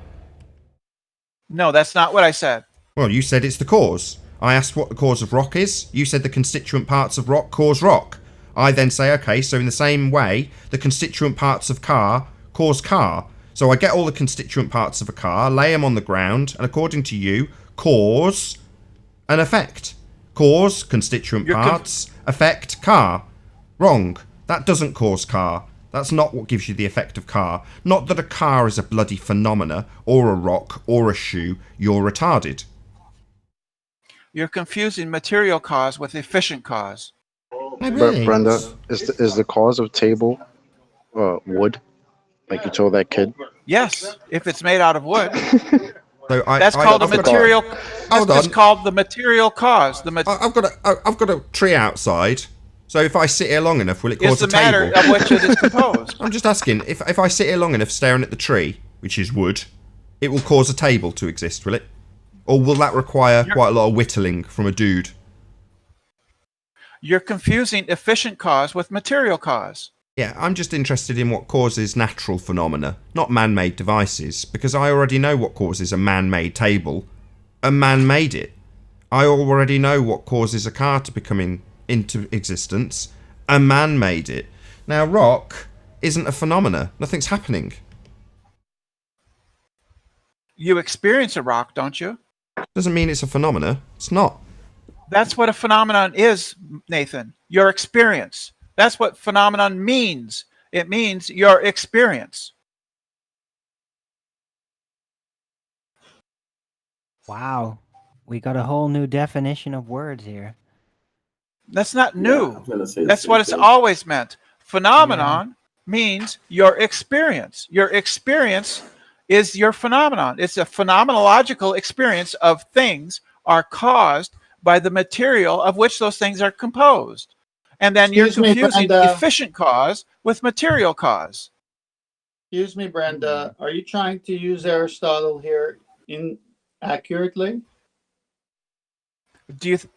No, that's not what I said. Well, you said it's the cause. I asked what the cause of rock is. You said the constituent parts of rock cause rock. I then say, okay, so in the same way, the constituent parts of car cause car. So I get all the constituent parts of a car, lay them on the ground, and according to you, cause an effect. Cause, constituent parts, effect, car. Wrong. That doesn't cause car. That's not what gives you the effect of car. Not that a car is a bloody phenomena, or a rock, or a shoe. You're retarded. You're confusing material cause with efficient cause. Really? Brenda, is the cause of table wood, like you told that kid? Yes, if it's made out of wood. So That's called a material. Hold That's on. just called the material cause. I've got a tree outside. So if I sit here long enough, will it cause It's the a table? matter of which it is composed. I'm just asking, if I sit here long enough staring at the tree, which is wood, it will cause a table to exist, will it? Or will that require quite a lot of whittling from a dude? You're confusing efficient cause with material cause. Yeah, I'm just interested in what causes natural phenomena, not man-made devices, because I already know what causes a man-made table. A man made it. I already know what causes a car to become into existence. A man made it. Now, rock isn't a phenomena. Nothing's happening. You experience a rock, don't you? Doesn't mean it's a phenomena. It's not. That's what a phenomenon is, Nathan. Your experience. That's what phenomenon means. It means your experience. Wow. We got a whole new definition of words here. That's not new. I'm gonna say the That's same what it's thing. always meant. Phenomenon means your experience. Your experience is your phenomenon. It's a phenomenological experience of things are caused by the material of which those things are composed. And then Excuse you're me, confusing Brenda. efficient cause with material cause. Excuse me, Brenda. Are you trying to use Aristotle here inaccurately?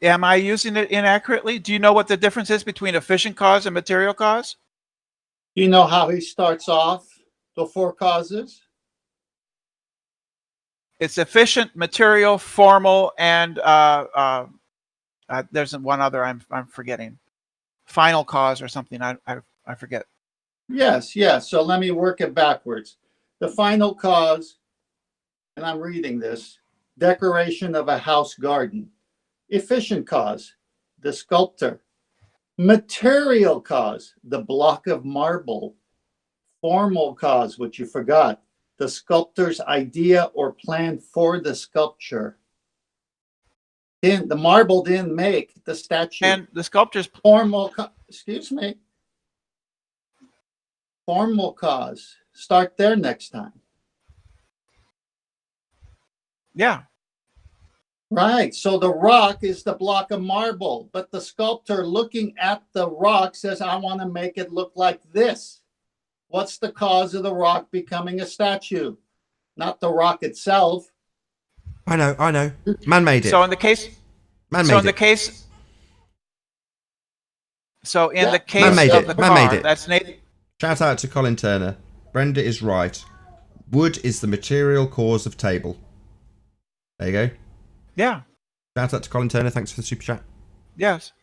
Am I using it inaccurately? Do you know what the difference is between efficient cause and material cause? You know how he starts off the four causes? It's efficient, material, formal, and there's one other I'm forgetting. Final cause or something. I forget. Yes. So let me work it backwards. The final cause, and I'm reading this, decoration of a house garden. Efficient cause, the sculptor. Material cause, the block of marble. Formal cause, which you forgot, the sculptor's idea or plan for the sculpture. The marble didn't make the statue. And the sculptor's excuse me. Formal cause. Start there next time. Yeah. Right. So the rock is the block of marble, but the sculptor looking at the rock says, I want to make it look like this. What's the cause of the rock becoming a statue? Not the rock itself. I know. Man made it. So in the case, Man made it. the case of the Man made car, it. that's Nathan. Shout out to Colin Turner. Brenda is right. Wood is the material cause of table. There you go. Yeah. Shout out to Colin Turner. Thanks for the super chat. Yes.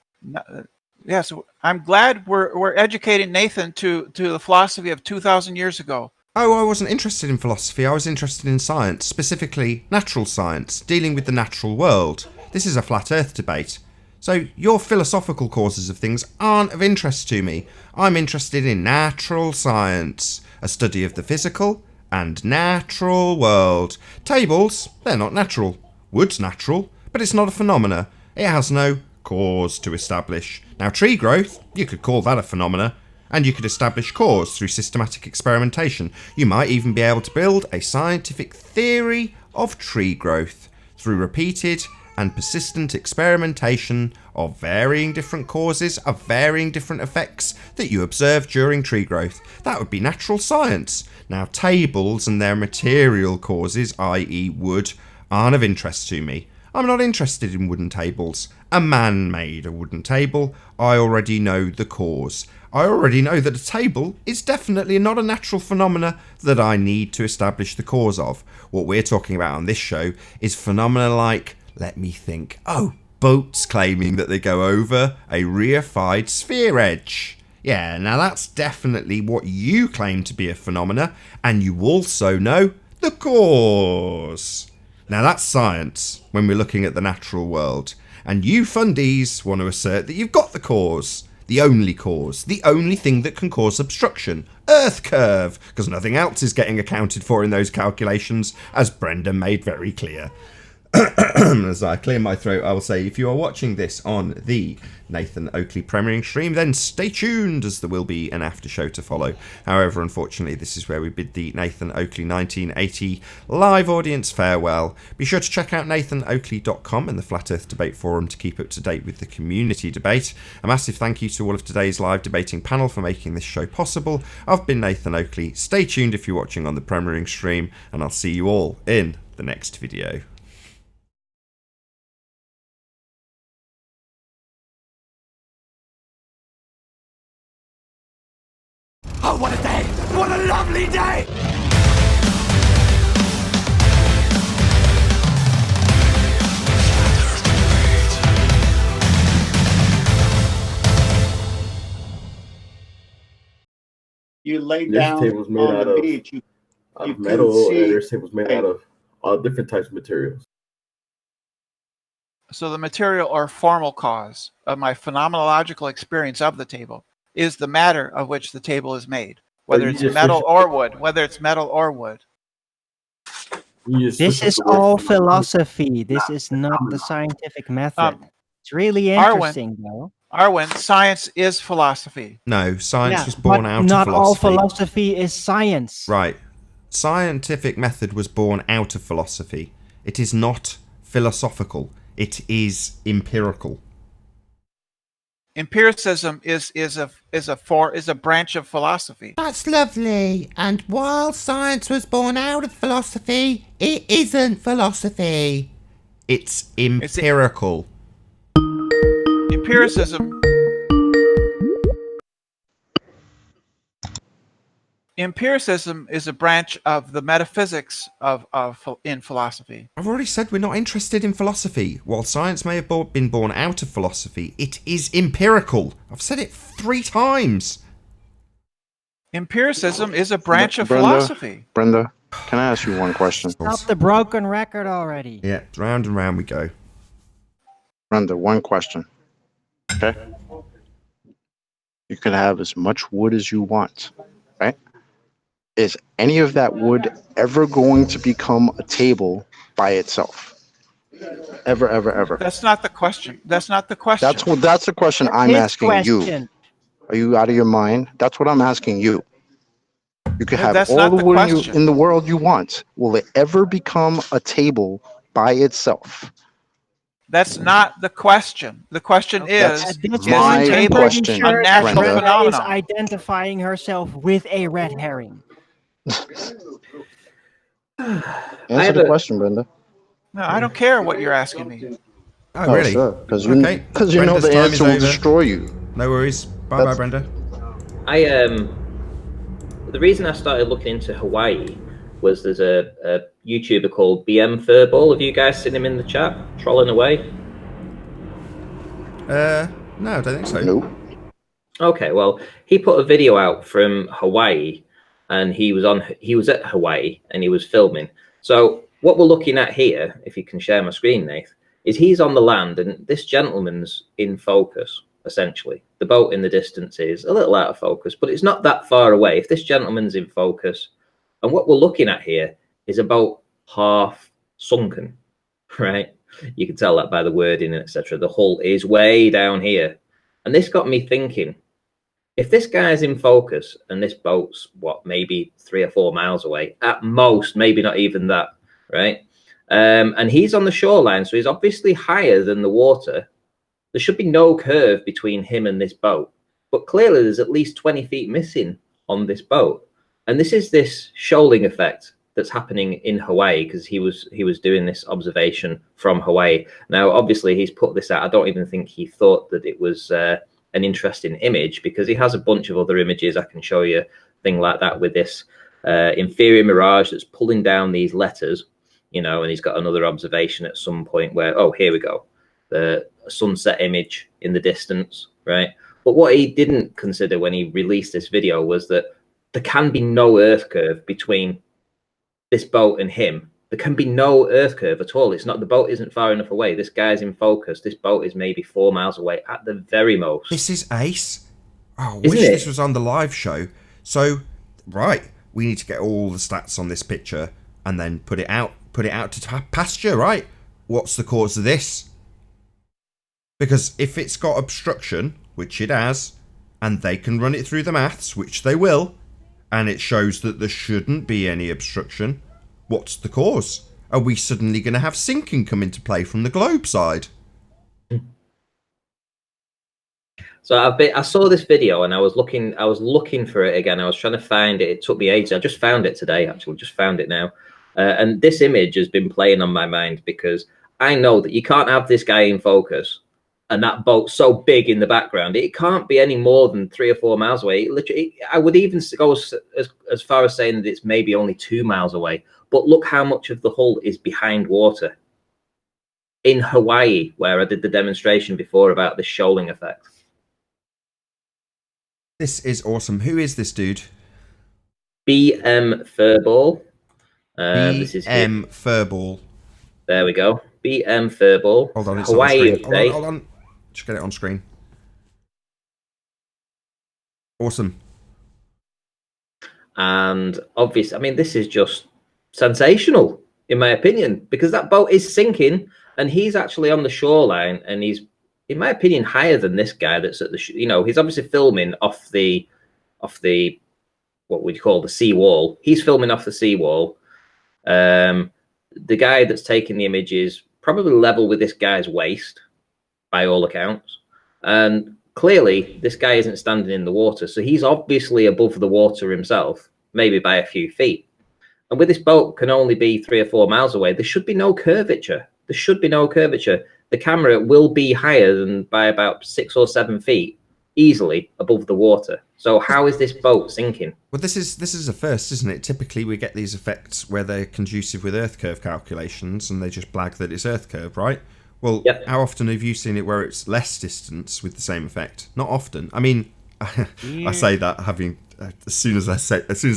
Yes. I'm glad we're educating Nathan to the philosophy of 2,000 years ago. Oh, I wasn't interested in philosophy. I was interested in science, specifically natural science, dealing with the natural world. This is a flat earth debate. So your philosophical causes of things aren't of interest to me. I'm interested in natural science, a study of the physical and natural world. Tables, they're not natural. Wood's natural, but it's not a phenomena. It has no cause to establish. Now, tree growth, you could call that a phenomena, and you could establish cause through systematic experimentation. You might even be able to build a scientific theory of tree growth through repeated and persistent experimentation of varying different causes of varying different effects that you observe during tree growth. That would be natural science. Now, tables and their material causes, i.e. wood, aren't of interest to me. I'm not interested in wooden tables. A man made a wooden table. I already know the cause. I already know that a table is definitely not a natural phenomena that I need to establish the cause of. What we're talking about on this show is phenomena like, let me think, boats claiming that they go over a reified sphere edge. Yeah, now that's definitely what you claim to be a phenomena, and you also know the cause. Now that's science when we're looking at the natural world, and you fundies want to assert that you've got the cause, the only thing that can cause obstruction, Earth curve, because nothing else is getting accounted for in those calculations, as Brenda made very clear. As I clear my throat, I will say, if you are watching this on the Nathan Oakley premiering stream, then stay tuned, as there will be an after show to follow. However, unfortunately, this is where we bid the Nathan Oakley 1980 live audience farewell. Be sure to check out nathanoakley.com and the Flat Earth Debate Forum to keep up to date with the community debate. A massive thank you to all of today's live debating panel for making this show possible. I've been Nathan Oakley. Stay tuned if you're watching on the premiering stream, and I'll see you all in the next video. Oh, what a day! What a lovely day! You lay This down table was made on out the of beach. You couldn't metal, see. and this table was made out of all different types of materials. So the material or formal cause of my phenomenological experience of the table is the matter of which the table is made, whether it's metal or wood, This is all philosophy. This is not the scientific method. It's really interesting, though. Arwen, science is philosophy. No, science was born out of philosophy. Not all philosophy is science. Right. Scientific method was born out of philosophy. It is not philosophical. It is empirical. Empiricism is a branch of philosophy. That's lovely. And while science was born out of philosophy, it isn't philosophy. It's empirical. Empiricism. Empiricism is a branch of the metaphysics in philosophy. I've already said we're not interested in philosophy. While science may have been born out of philosophy, it is empirical. I've said it 3 times. Empiricism is a branch of Brenda, philosophy. Brenda, can I ask you one question? Stop the broken record already. Yeah, round and round we go. Brenda, one question. Okay? You can have as much wood as you want, right? Is any of that wood ever going to become a table by itself? Ever, ever, ever? That's not the question. That's not the question. That's the question I'm His asking you. question. Are you out of your mind? That's what I'm asking you. You can have That's all not the the wood question. in the world you want. Will it ever become a table by itself? That's not the question. The question is At this my point, I'm table pretty question, sure a that natural Brenda. Brenda is phenomenon? identifying herself with a red herring. Answer the question, Brenda. No, I don't care what you're asking me. Oh, really? Sure. Because you, Okay. know Brenda's the time is answer will over. destroy you. No worries. Bye-bye, Brenda. The reason I started looking into Hawaii was there's a YouTuber called BM Furball. Have you guys seen him in the chat trolling away? No, I don't think so. Nope. Okay, well, he put a video out from Hawaii, and he was at Hawaii and he was filming. So what we're looking at here, if you can share my screen, Nath, is he's on the land and this gentleman's in focus, essentially. The boat in the distance is a little out of focus, but it's not that far away. If this gentleman's in focus, and what we're looking at here is a boat half sunken, right? You can tell that by the wording, etc. The hull is way down here. And this got me thinking, if this guy's in focus and this boat's, what, maybe 3 or 4 miles away, at most, maybe not even that, right? And he's on the shoreline, so he's obviously higher than the water. There should be no curve between him and this boat. But clearly there's at least 20 feet missing on this boat. And this is this shoaling effect that's happening in Hawaii, because he was doing this observation from Hawaii. Now, obviously, he's put this out. I don't even think he thought that it was an interesting image, because he has a bunch of other images. I can show you a thing like that with this inferior mirage that's pulling down these letters, you know, and he's got another observation at some point where, oh, here we go, the sunset image in the distance, right? But what he didn't consider when he released this video was that there can be no earth curve between this boat and him. There can be no earth curve at all. It's not, the boat isn't far enough away. This guy's in focus. This boat is maybe 4 miles away at the very most. This is ace. Oh, I Isn't wish it? this was on the live show. So, right, we need to get all the stats on this picture and then put it out to pasture, right? What's the cause of this? Because if it's got obstruction, which it has, and they can run it through the maths, which they will, and it shows that there shouldn't be any obstruction, what's the cause? Are we suddenly going to have sinking come into play from the globe side? So I saw this video and I was looking for it again. I was trying to find it. It took me ages. I just found it today, actually, just found it now. And this image has been playing on my mind, because I know that you can't have this guy in focus and that boat so big in the background. It can't be any more than 3 or 4 miles away. Literally, I would even go as far as saying that it's maybe only 2 miles away. But look how much of the hull is behind water. In Hawaii, where I did the demonstration before about the shoaling effect. This is awesome. Who is this dude? BM Furball. This is BM Furball. There we go. BM Furball. Hold on, it's Hawaii on screen. update. Hold on. Just get it on screen. Awesome. And obviously, I mean, this is just sensational, in my opinion, because that boat is sinking and he's actually on the shoreline, and he's, in my opinion, higher than this guy that's at the, you know, he's obviously filming off the, what we'd call the seawall. He's filming off the seawall. The guy that's taking the image is probably level with this guy's waist, by all accounts. And clearly, this guy isn't standing in the water, so he's obviously above the water himself, maybe by a few feet. And with this boat can only be 3 or 4 miles away, there should be no curvature. There should be no curvature. The camera will be higher than by about 6 or 7 feet, easily above the water. So how is this boat sinking? Well, this is a first, isn't it? Typically, we get these effects where they're conducive with Earth curve calculations, and they just blag that it's Earth curve, right? Well, Yep. How often have you seen it where it's less distance with the same effect? Not often. I mean, I say that having as soon as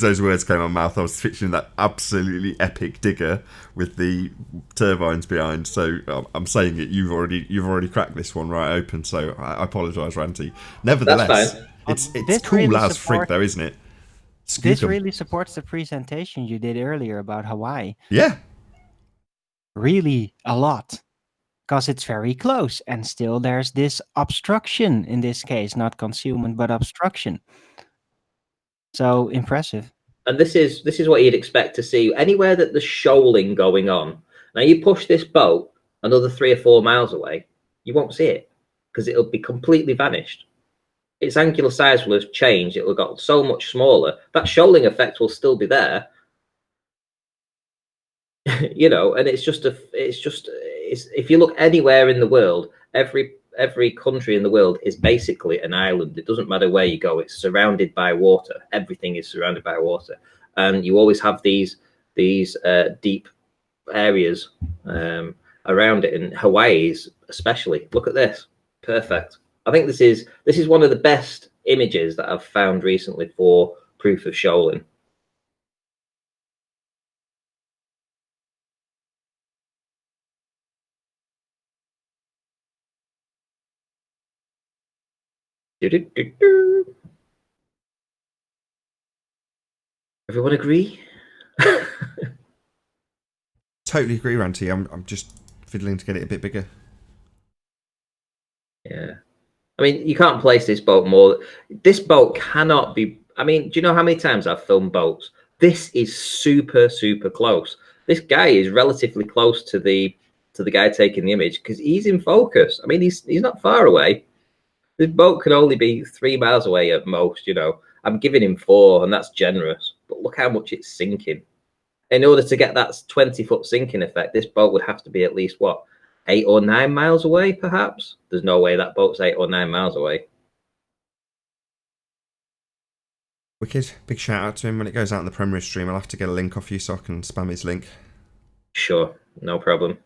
those words came out of my mouth, I was picturing that absolutely epic digger with the turbines behind. So I'm saying it. You've already cracked this one right open. So I apologise, Ranty. Nevertheless, That's it's This cool really as frig, though, isn't it? This Skookum. really supports the presentation you did earlier about Hawaii. Yeah. Really a lot. Because it's very close, and still there's this obstruction in this case, not concealment, but obstruction. So impressive. And this is what you'd expect to see anywhere that there's shoaling going on. Now you push this boat another 3 or 4 miles away, you won't see it because it'll be completely vanished. Its angular size will have changed. It will have got so much smaller. That shoaling effect will still be there. You know, and it's if you look anywhere in the world, every country in the world is basically an island. It doesn't matter where you go; it's surrounded by water. Everything is surrounded by water, and you always have these deep areas around it. And Hawaii is especially. Look at this, perfect. I think this is one of the best images that I've found recently for proof of shoaling. Everyone agree? Totally agree, Ranty. I'm just fiddling to get it a bit bigger. Yeah. I mean, you can't place this boat more. This boat cannot be. I mean, do you know how many times I've filmed boats? This is super, super close. This guy is relatively close to the guy taking the image because he's in focus. I mean, he's not far away. This boat can only be 3 miles away at most, you know. I'm giving him 4, and that's generous. But look how much it's sinking. In order to get that 20-foot sinking effect, this boat would have to be at least, 8 or 9 miles away, perhaps? There's no way that boat's 8 or 9 miles away. Wicked. Big shout out to him. When it goes out in the Premier stream, I'll have to get a link off you so I can spam his link. Sure, no problem.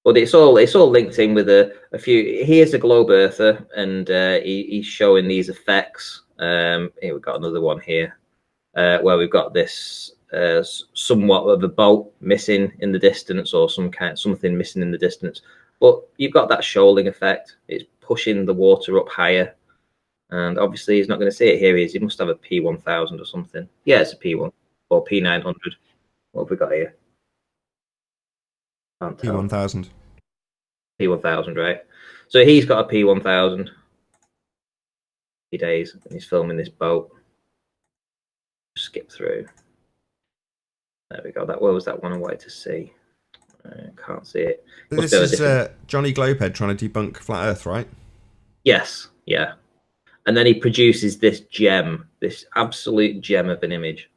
But it's all linked in with a few. Here's a globe earther, and he's showing these effects. Here we've got another one here, where we've got this somewhat of a boat missing in the distance, or something missing in the distance. But you've got that shoaling effect. It's pushing the water up higher, and obviously he's not going to see it. Here he is. He must have a P1000 or something. Yeah, it's a P1 or P900. What have we got here? P1000. P1000, right? So he's got a P1000. Days, and he's filming this boat. Skip through. There we go. What was that one I wanted to see? I can't see it. This is Johnny Globehead trying to debunk flat Earth, right? Yes, yeah. And then he produces this gem, this absolute gem of an image.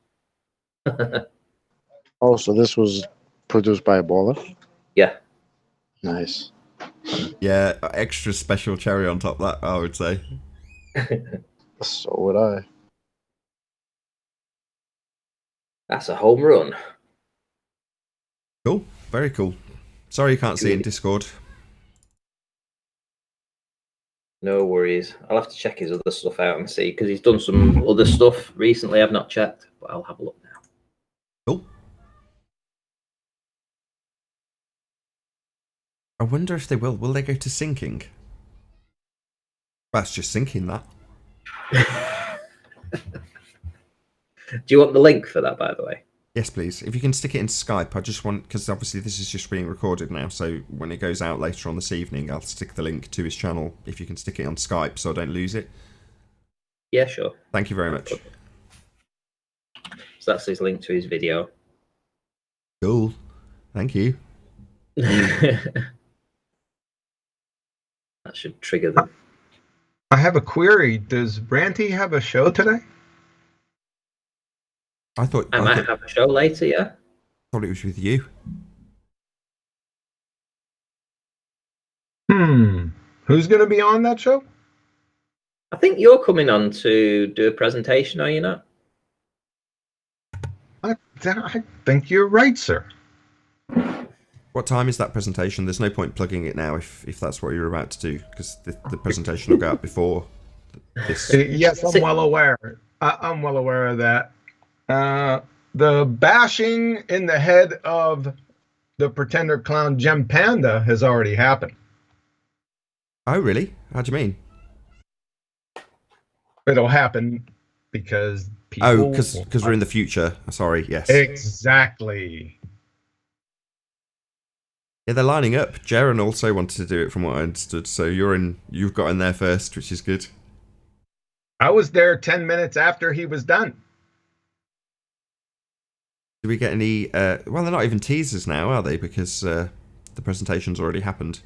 Oh, so this was produced by Ebola? Yeah. Nice. Yeah, extra special cherry on top of that, I would say. So would I. That's a home run. Cool. Very cool. Sorry you can't see it in Discord. No worries. I'll have to check his other stuff out and see, because he's done some other stuff recently I've not checked, but I'll have a look now. Cool. I wonder if they will. Will they go to sinking? That's just sinking, that. Do you want the link for that, by the way? Yes, please. If you can stick it in Skype, I just want, because obviously this is just being recorded now, so when it goes out later on this evening, I'll stick the link to his channel. If you can stick it on Skype so I don't lose it. Yeah, sure. Thank you very much. So that's his link to his video. Cool. Thank you. That should trigger them. I have a query. Does Branty have a show today? I thought I might have a show later, yeah. thought it was with you. Who's going to be on that show? I think you're coming on to do a presentation, are you not? I think you're right, sir. What time is that presentation? There's no point plugging it now if that's what you're about to do, because the presentation will go out before this. Yes, I'm well aware. I'm well aware of that. The bashing in the head of the pretender clown Gem Panda has already happened. Oh, really? How do you mean? It'll happen because people... Oh, because we're in the future. Sorry, yes. Exactly. Yeah, they're lining up. Jaren also wanted to do it, from what I understood. So you've got in there first, which is good. I was there 10 minutes after he was done. Do we get any... well, they're not even teasers now, are they? Because the presentation's already happened.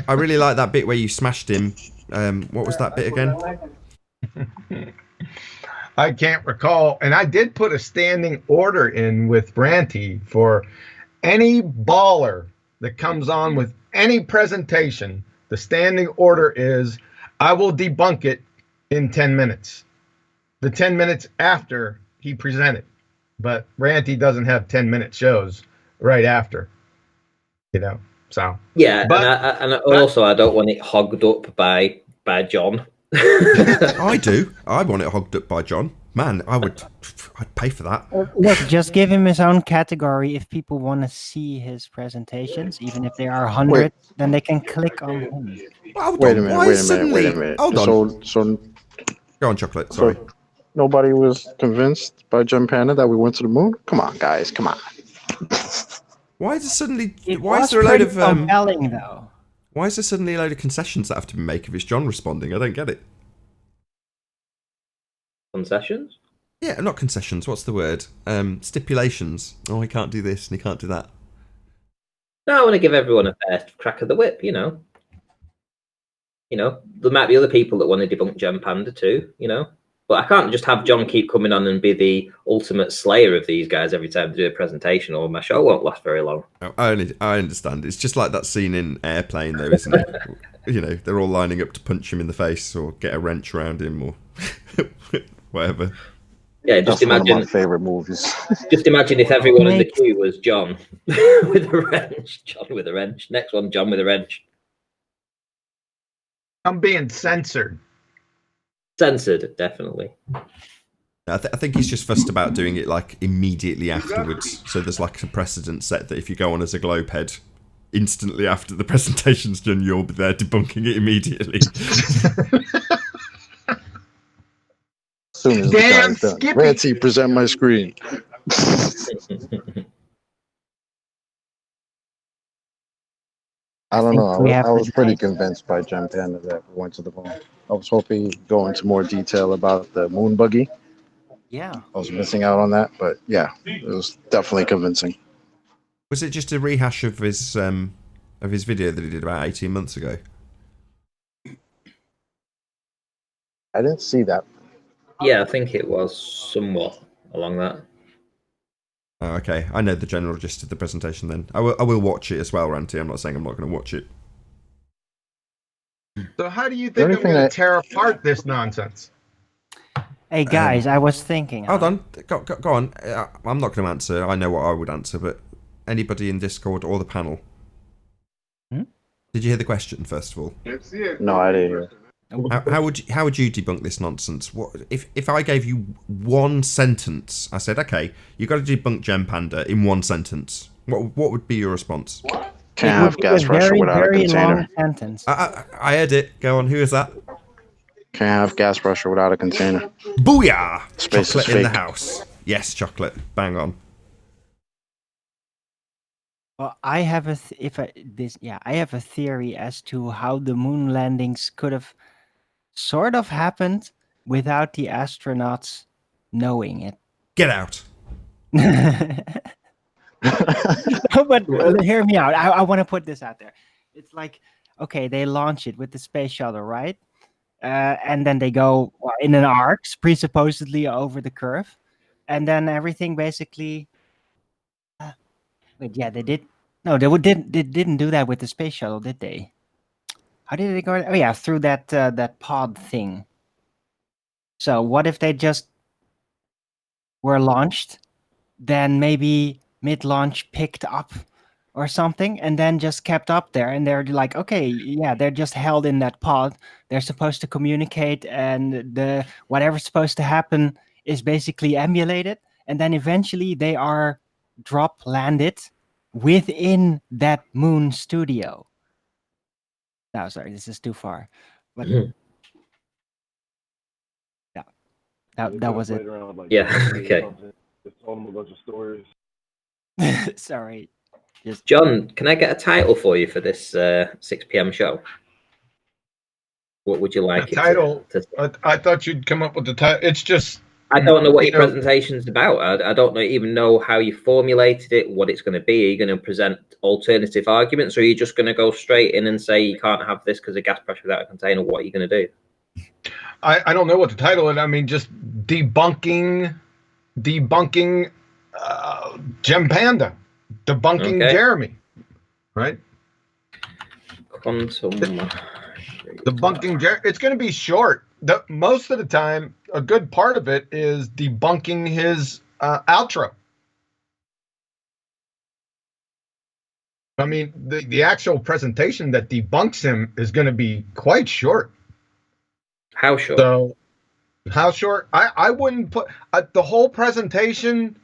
I really like that bit where you smashed him. What was that bit again? I can't recall. And I did put a standing order in with Branty for any baller that comes on with any presentation. The standing order is, I will debunk it in 10 minutes. The 10 minutes after he presented. But Branty doesn't have 10-minute shows right after. So yeah, and also I don't want it hogged up by John. I do. I want it hogged up by John. Man, I'd pay for that. Look, just give him his own category. If people want to see his presentations, even if there are 100, then they can click on him. Wait a minute. Hold on. So Go on, Chocolate. Sorry. So nobody was convinced by Gem Panda that we went to the moon? Come on, guys. Come on. Why is there suddenly... It Why was is there a load pretty of... compelling, though. Why is there suddenly a load of concessions that have to be made if it's John responding? I don't get it. Concessions? Yeah, not concessions. What's the word? Stipulations. Oh, he can't do this and he can't do that. No, I want to give everyone a fair crack of the whip, there might be other people that want to debunk Gem Panda too, But I can't just have John keep coming on and be the ultimate slayer of these guys every time they do a presentation, or my show won't last very long. Oh, I understand. It's just like that scene in Airplane, though, isn't it? They're all lining up to punch him in the face or get a wrench around him or whatever. Yeah, just imagine. One of my favorite movies. Just imagine if everyone in the queue was John with a wrench. John with a wrench. Next one, John with a wrench. I'm being censored. Censored, definitely. I think he's just fussed about doing it like immediately afterwards. So there's like a precedent set that if you go on as a globe head, instantly after the presentation's done, you'll be there debunking it immediately. As soon as the guy's done. Ranty, present my screen. I don't know. I was pretty convinced by Gem Panda that we went to the moon. I was hoping he'd go into more detail about the moon buggy. Yeah. I was missing out on that, but yeah, it was definitely convincing. Was it just a rehash of his video that he did about 18 months ago? I didn't see that. Yeah, I think it was somewhat along that. Oh, okay. I know the general gist of the presentation then. I will watch it as well, Ranty. I'm not saying I'm not going to watch it. So how do you think I'm going to tear apart this nonsense? Hey, guys, I was thinking. Hold on. Go on. I'm not going to answer. I know what I would answer, but anybody in Discord or the panel? Did you hear the question, first of all? No, I didn't hear. How would you debunk this nonsense? What if I gave you one sentence? I said, okay, you got to debunk Gem Panda in one sentence. What would be your response? Can't have gas pressure without a container. Long sentence. I heard it. Go on. Who is that? Can't have gas pressure without a container. Booyah! Space Chocolate is in the fake. house. Yes, chocolate. Bang on. Well, I have a theory as to how the moon landings could have sort of happened without the astronauts knowing it. Get out. But hear me out. I want to put this out there. It's like, okay, they launch it with the space shuttle, right? And then they go in an arc, presupposedly over the curve, and then everything basically. Wait, yeah, they did. No, they didn't do that with the space shuttle, did they? How did they go? Oh yeah, through that pod thing. So what if they just were launched, then maybe mid-launch picked up or something, and then just kept up there, and they're like, okay, yeah, they're just held in that pod. They're supposed to communicate, and the whatever's supposed to happen is basically emulated, and then eventually they are drop landed within that moon studio. No, sorry, this is too far. But yeah, that was it. Yeah, okay. Just told them a bunch of stories. Sorry. Just John, can I get a title for you for this 6 p.m. show? What would you like? The title. I thought you'd come up with the title. It's just. I don't know what your presentation's about. I don't even know how you formulated it, what it's going to be. Are you going to present alternative arguments, or are you just going to go straight in and say you can't have this because of gas pressure without a container? What are you going to do? I don't know what the title is. I mean, just debunking Gem Panda, debunking Jeremy, right? Quantum. Debunking Jeremy. It's going to be short. Most of the time, a good part of it is debunking his outro. I mean, the actual presentation that debunks him is going to be quite short. How short? So, how short? I wouldn't put the whole presentation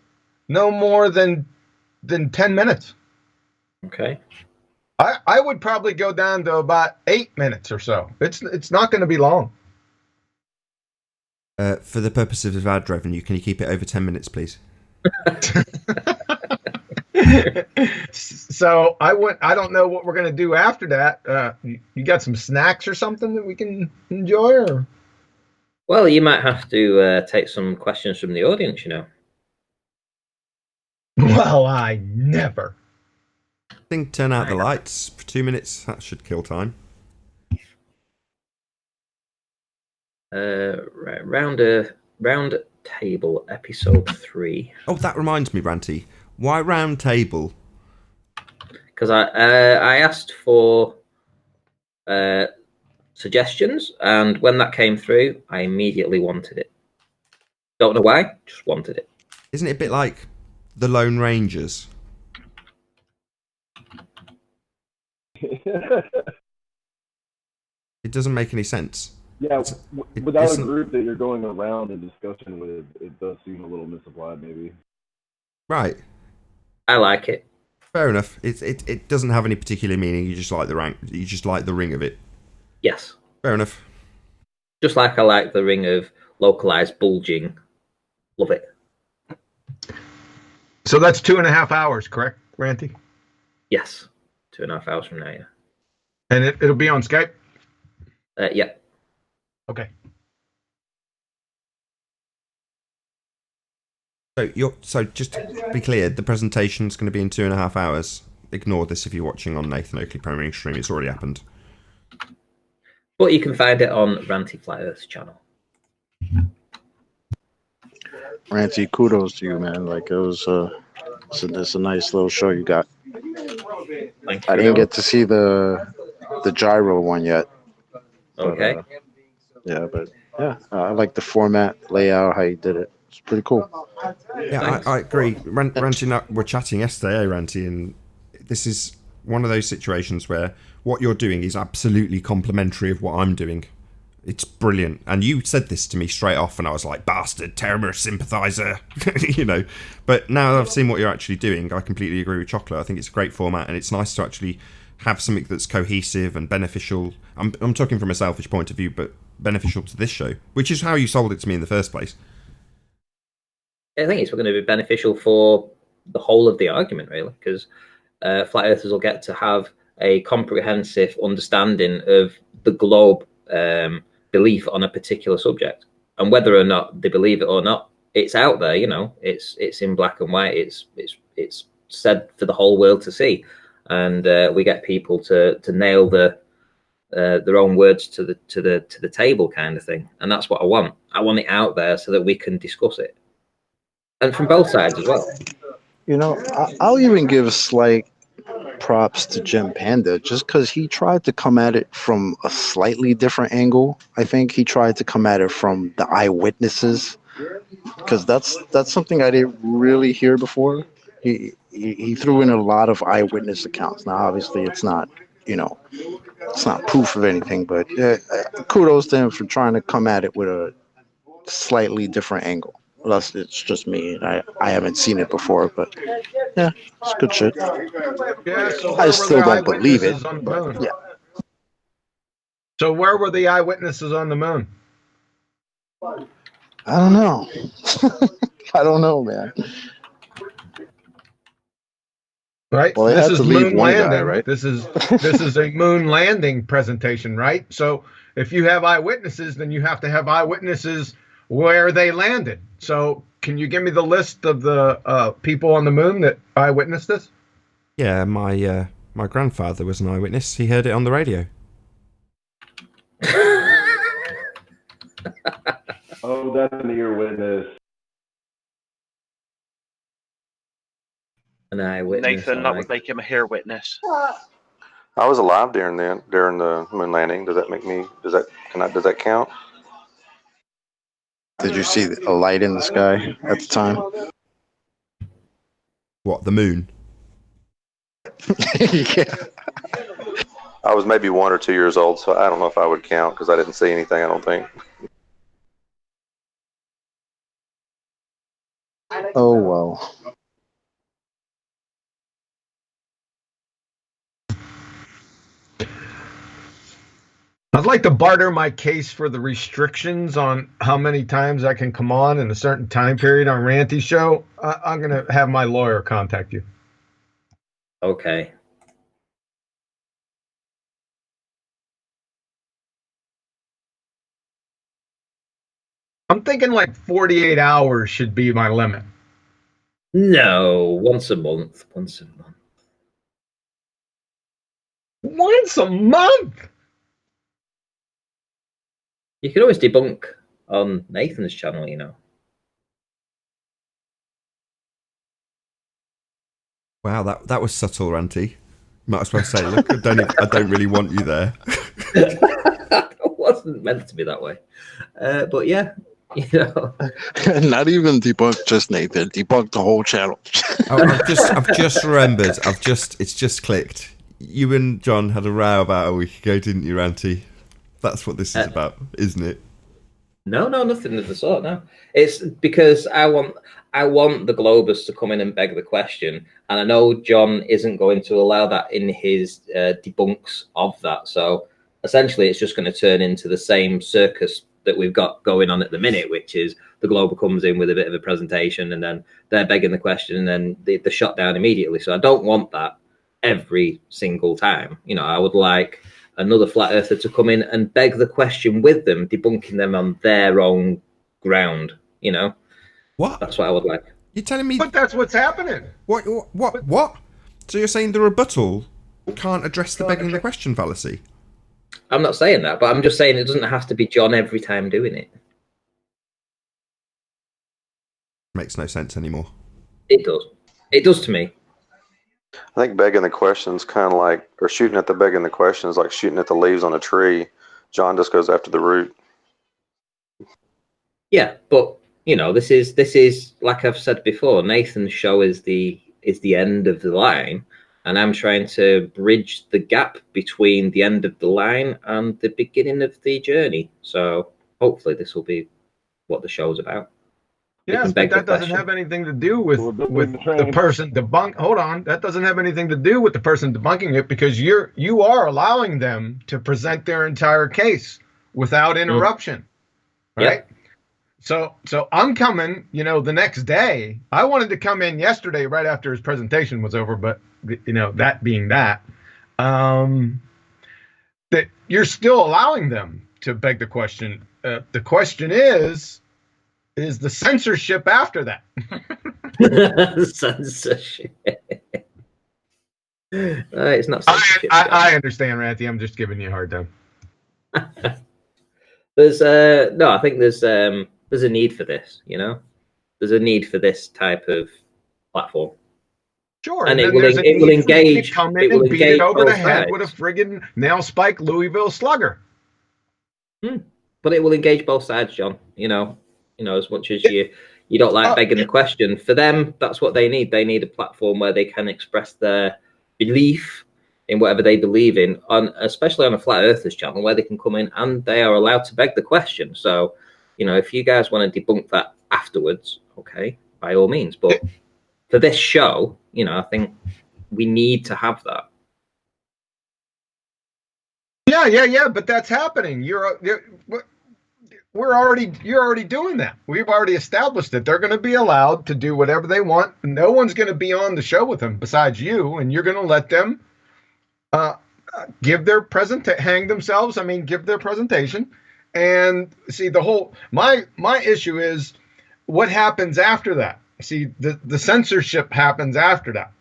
no more than 10 minutes. Okay. I would probably go down to about 8 minutes or so. It's not going to be long. For the purposes of ad revenue, can you keep it over 10 minutes, please? So I don't know what we're going to do after that. You got some snacks or something that we can enjoy? Or? Well, you might have to take some questions from the audience, you know. Well, I never. I think turn out the lights for 2 minutes. That should kill time. Right, round table episode 3. Oh, that reminds me, Ranty. Why round table? Because I asked for suggestions, and when that came through, I immediately wanted it. Don't know why, just wanted it. Isn't it a bit like the Lone Rangers? It doesn't make any sense. Yeah, without a group that you're going around and discussion with, it does seem a little misapplied, maybe. Right. I like it. Fair enough. It doesn't have any particular meaning. You just like the rank. You just like the ring of it. Yes. Fair enough. Just like I like the ring of localized bulging. Love it. So that's 2.5 hours, correct, Ranty? Yes. 2.5 hours from now, yeah. And it'll be on Skype? Yeah. Okay. So just to be clear, the presentation's going to be in 2.5 hours. Ignore this if you're watching on Nathan Oakley Premiering Stream. It's already happened. But you can find it on Ranty Flat Earth's channel. Ranty, kudos to you, man. Like, it was it's a nice little show you got. Thank you. I didn't get to see the gyro one yet. Okay. But I like the format, layout, how you did it. It's pretty cool. Yeah, I agree. Ranty and I were chatting yesterday, Ranty, and this is one of those situations where what you're doing is absolutely complimentary of what I'm doing. It's brilliant. And you said this to me straight off, and I was like, bastard, terror sympathizer, you know. But now that I've seen what you're actually doing, I completely agree with Chocolate. I think it's a great format, and it's nice to actually have something that's cohesive and beneficial. I'm talking from a selfish point of view, but beneficial to this show, which is how you sold it to me in the first place. I think it's going to be beneficial for the whole of the argument, really, because flat earthers will get to have a comprehensive understanding of the globe belief on a particular subject, and whether or not they believe it or not, it's out there. You know, it's in black and white. It's said for the whole world to see, and we get people to nail their own words to the table, kind of thing. And that's what I want. I want it out there so that we can discuss it, and from both sides as well. You know, I'll even give slight props to Jim Panda just because he tried to come at it from a slightly different angle. I think he tried to come at it from the eyewitnesses, because that's something I didn't really hear before. He threw in a lot of eyewitness accounts. Now, obviously, it's not, it's not proof of anything, but kudos to him for trying to come at it with a slightly different angle. Unless it's just me, and I haven't seen it before, but yeah, it's good shit. Yeah, so I still don't believe it. On the moon? Yeah. So where were the eyewitnesses on the moon? I don't know. I don't know, man. Right. Well, they this had is to leave moon one landing. guy, right? This is a moon landing presentation, right? So if you have eyewitnesses, then you have to have eyewitnesses where they landed. So can you give me the list of the people on the moon that eyewitnessed this? Yeah, my grandfather was an eyewitness. He heard it on the radio. Oh, that's an ear witness. An eyewitness. Nathan, that would make him a hair witness. I was alive during the moon landing. Does that count? Did you see a light in the sky at the time? What, the moon? Yeah. I was maybe 1 or 2 years old, so I don't know if I would count because I didn't see anything, I don't think. Oh, well. I'd like to barter my case for the restrictions on how many times I can come on in a certain time period on Ranty's show. I'm going to have my lawyer contact you. Okay. I'm thinking like 48 hours should be my limit. No, once a month. Once a month. Once a month? You can always debunk on Nathan's channel, you know. Wow, that was subtle, Ranty. Might as well say, look, I don't really want you there. It wasn't meant to be that way. But yeah, you know. Not even debunk just Nathan, debunk the whole channel. I've just remembered. It's just clicked. You and John had a row about a week ago, didn't you, Ranty? That's what this is about, isn't it? No, nothing of the sort. No, it's because I want the Globers to come in and beg the question, and I know John isn't going to allow that in his debunks of that. So essentially, it's just going to turn into the same circus that we've got going on at the minute, which is the Glober comes in with a bit of a presentation, and then they're begging the question, and then they're shot down immediately. So I don't want that every single time. You know, I would like another flat earther to come in and beg the question with them, debunking them on their own ground, you know? What? That's what I would like. You're telling me... But that's what's happening. What? So you're saying the rebuttal can't address the begging the question fallacy? I'm not saying that, but I'm just saying it doesn't have to be John every time doing it. Makes no sense anymore. It does. It does to me. I think begging the questions kind of like, or shooting at the begging the questions like shooting at the leaves on a tree. John just goes after the root. Yeah, but you know, this is like I've said before. Nathan's show is the end of the line, and I'm trying to bridge the gap between the end of the line and the beginning of the journey. So hopefully, this will be what the show's about. Yes, but that doesn't have anything to do with the person debunk. Hold on, that doesn't have anything to do with the person debunking it, because you are allowing them to present their entire case without interruption, right? So I'm coming, you know, the next day. I wanted to come in yesterday, right after his presentation was over, but you know, that being that you're still allowing them to beg the question. The question is the censorship after that? Censorship. It's not censorship. I understand, Ranty. I'm just giving you a hard time. There's no, I think there's a need for this. You know, there's a need for this type of platform. Sure, and and it will then there's a it will need for me to engage. come in It will and beat it engage over the both head sides. with a friggin' nail spike Louisville Slugger. But it will engage both sides, John. You know, as much as you don't like begging the question. For them, that's what they need. They need a platform where they can express their belief in whatever they believe in, especially on a flat earthers channel, where they can come in and they are allowed to beg the question. So, if you guys want to debunk that afterwards, okay, by all means. But for this show, I think we need to have that. Yeah, but that's happening. You're already doing that. We've already established that they're going to be allowed to do whatever they want. No one's going to be on the show with them besides you, and you're going to let them give their hang themselves. I mean, give their presentation. And see, the whole my issue is what happens after that. See, the censorship happens after that.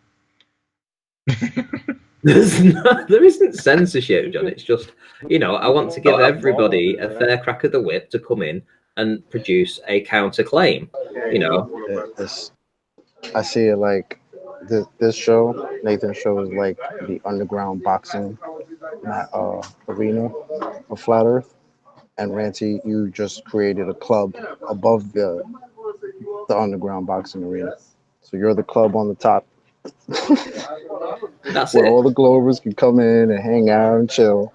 There isn't censorship, John. It's just, I want to give everybody a fair crack at the whip to come in and produce a counterclaim. I see it like this show, Nathan's show, is like the underground boxing arena of Flat Earth. And Ranty, you just created a club above the underground boxing arena. So you're the club on the top. That's where it. all the Glovers can come in and hang out and chill.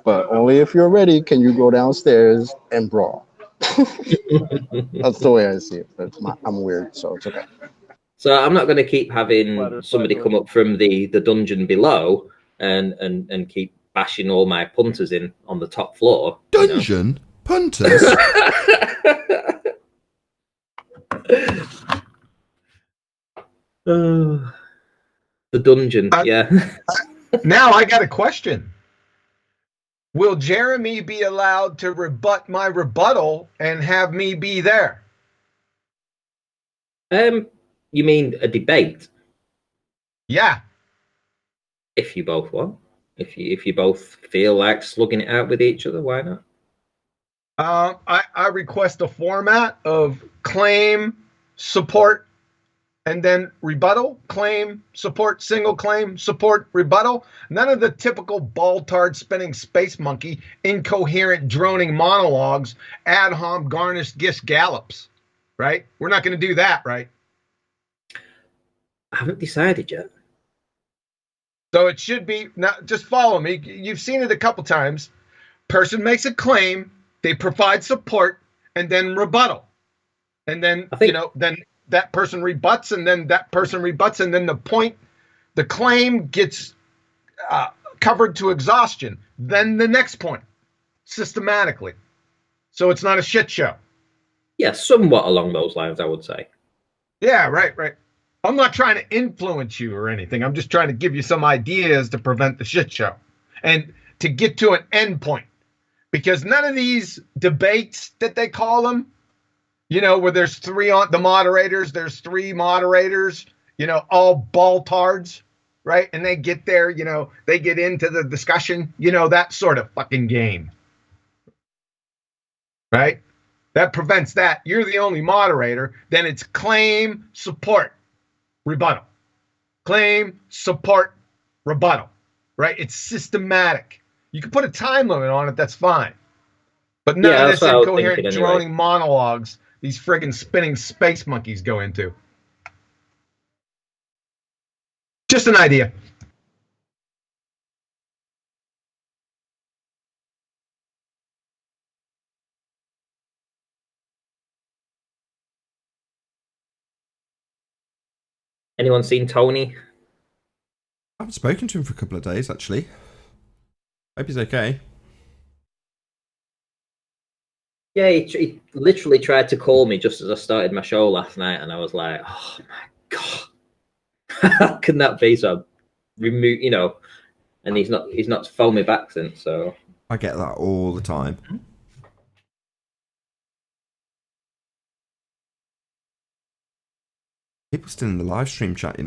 But only if you're ready can you go downstairs and brawl. That's the way I see it. But I'm weird, so it's okay. So I'm not going to keep having somebody come up from the dungeon below and keep bashing all my punters in on the top floor. Dungeon? Punters? The dungeon, yeah. Now I got a question. Will Jeremy be allowed to rebut my rebuttal and have me be there? You mean a debate? Yeah. If you both want. If you both feel like slugging it out with each other, why not? I request a format of claim, support, and then rebuttal, claim, support, single claim, support, rebuttal. None of the typical ball-tard spinning space monkey, incoherent droning monologues, ad hom garnished gish gallops, right? We're not going to do that, right? I haven't decided yet. So it should be, now just follow me. You've seen it a couple times. Person makes a claim, they provide support, and then rebuttal. And then, then that person rebuts, and then that person rebuts, and then the claim gets covered to exhaustion. Then the next point, systematically. So it's not a shit show. Yeah, somewhat along those lines, I would say. Yeah, right. I'm not trying to influence you or anything. I'm just trying to give you some ideas to prevent the shit show and to get to an end point. Because none of these debates that they call them, where there's three on the moderators, there's three moderators, all ball-tards, right? And they get there, they get into the discussion, that sort of fucking game. Right? That prevents that. You're the only moderator. Then it's claim, support, rebuttal. Claim, support, rebuttal. Right? It's systematic. You can put a time limit on it, that's fine. But none of this incoherent, droning monologues these friggin' spinning space monkeys go into. Just an idea. Anyone seen Tony? I haven't spoken to him for a couple of days, actually. Hope he's okay. Yeah, he literally tried to call me just as I started my show last night, and I was like, "Oh my god, how can that be?" So, remove, and he's not phoned me back since. So I get that all the time. People still in the live stream chat,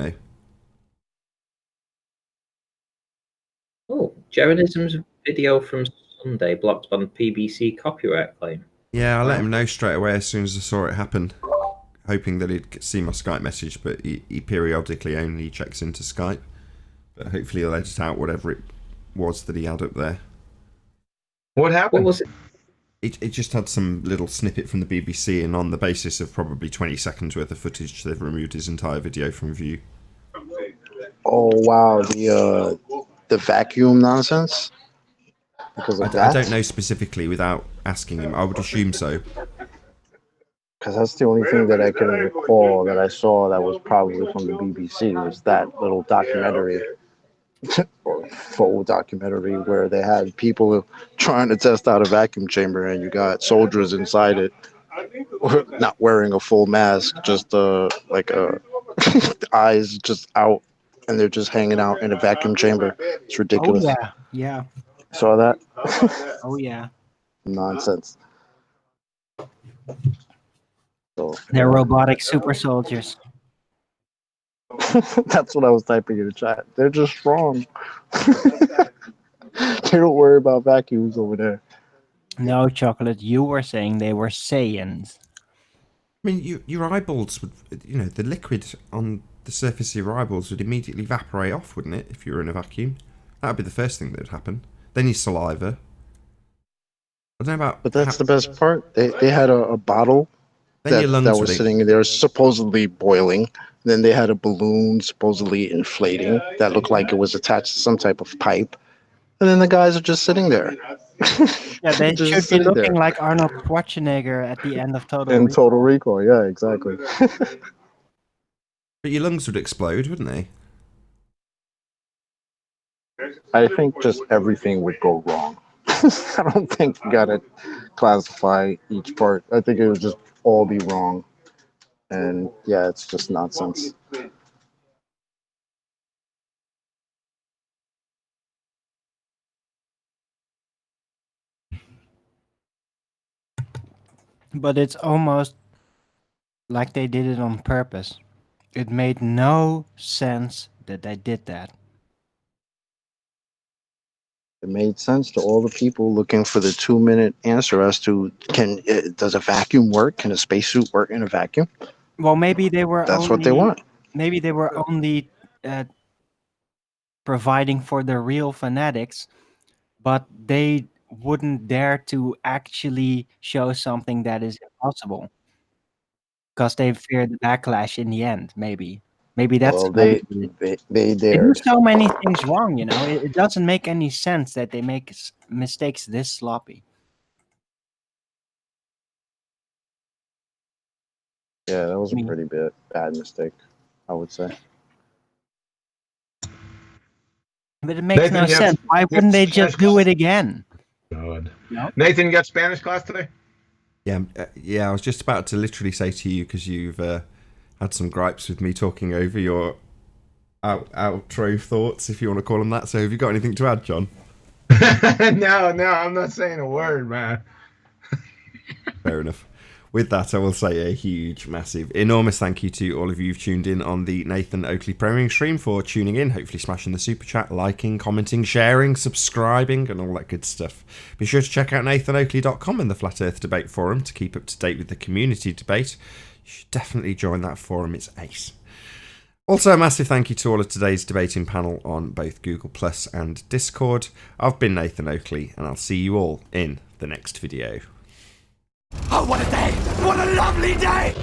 Jaronism's video from Sunday blocked on PBC copyright claim. Yeah, I let him know straight away as soon as I saw it happen, hoping that he'd see my Skype message, but he periodically only checks into Skype. But hopefully he'll edit out whatever it was that he had up there. What happened? What was it? It just had some little snippet from the BBC, and on the basis of probably 20 seconds worth of footage, they've removed his entire video from view. Oh wow, the vacuum nonsense. Because of that? I don't know specifically without asking him. I would assume so. Because that's the only thing that I can recall that I saw that was probably from the BBC was that little documentary or faux documentary where they had people trying to test out a vacuum chamber and you got soldiers inside it not wearing a full mask, just like eyes just out, and they're just hanging out in a vacuum chamber. It's ridiculous. Oh yeah. Saw that? Oh yeah. Nonsense. So They're robotic super soldiers. that's what I was typing in the chat. They're just wrong. They don't worry about vacuums over there. No, Chocolate, you were saying they were Saiyans. I mean, your eyeballs would, the liquid on the surface of your eyeballs would immediately evaporate off, wouldn't it, if you were in a vacuum? That would be the first thing that would happen. Then your saliva. I don't know about... But that's the best part. They had a bottle that was sitting there supposedly boiling. Then they had a balloon supposedly inflating that looked like it was attached to some type of pipe. And then the guys are just sitting there. Yeah, they should be looking like Arnold Schwarzenegger at the end of Total In Recall. Total Recall, yeah, exactly. But your lungs would explode, wouldn't they? I think just everything would go wrong. I don't think you gotta classify each part. I think it would just all be wrong. And yeah, it's just nonsense. But it's almost like they did it on purpose. It made no sense that they did that. It made sense to all the people looking for the 2-minute answer as to does a vacuum work? Can a spacesuit work in a vacuum? Well, maybe they were. That's what they want. Maybe they were only providing for the real fanatics, but they wouldn't dare to actually show something that is impossible because they fear the backlash in the end. Maybe that's well, they They dared. do so many things wrong, it doesn't make any sense that they make mistakes this sloppy. Yeah, that was a pretty bad mistake, I would say. But it makes Nathan, no you have- sense. Why wouldn't they just do it again? God. No? Nathan, you got Spanish class today? Yeah, I was just about to literally say to you, because you've had some gripes with me talking over your outro thoughts, if you want to call them that. So have you got anything to add, John? No, I'm not saying a word, man. Fair enough. With that, I will say a huge, massive, enormous thank you to all of you who've tuned in on the Nathan Oakley premiering stream for tuning in, hopefully smashing the super chat, liking, commenting, sharing, subscribing, and all that good stuff. Be sure to check out nathanoakley.com and the Flat Earth Debate Forum to keep up to date with the community debate. You should definitely join that forum, it's ace. Also, a massive thank you to all of today's debating panel on both Google Plus and Discord. I've been Nathan Oakley, and I'll see you all in the next video. Oh, what a day! What a lovely day!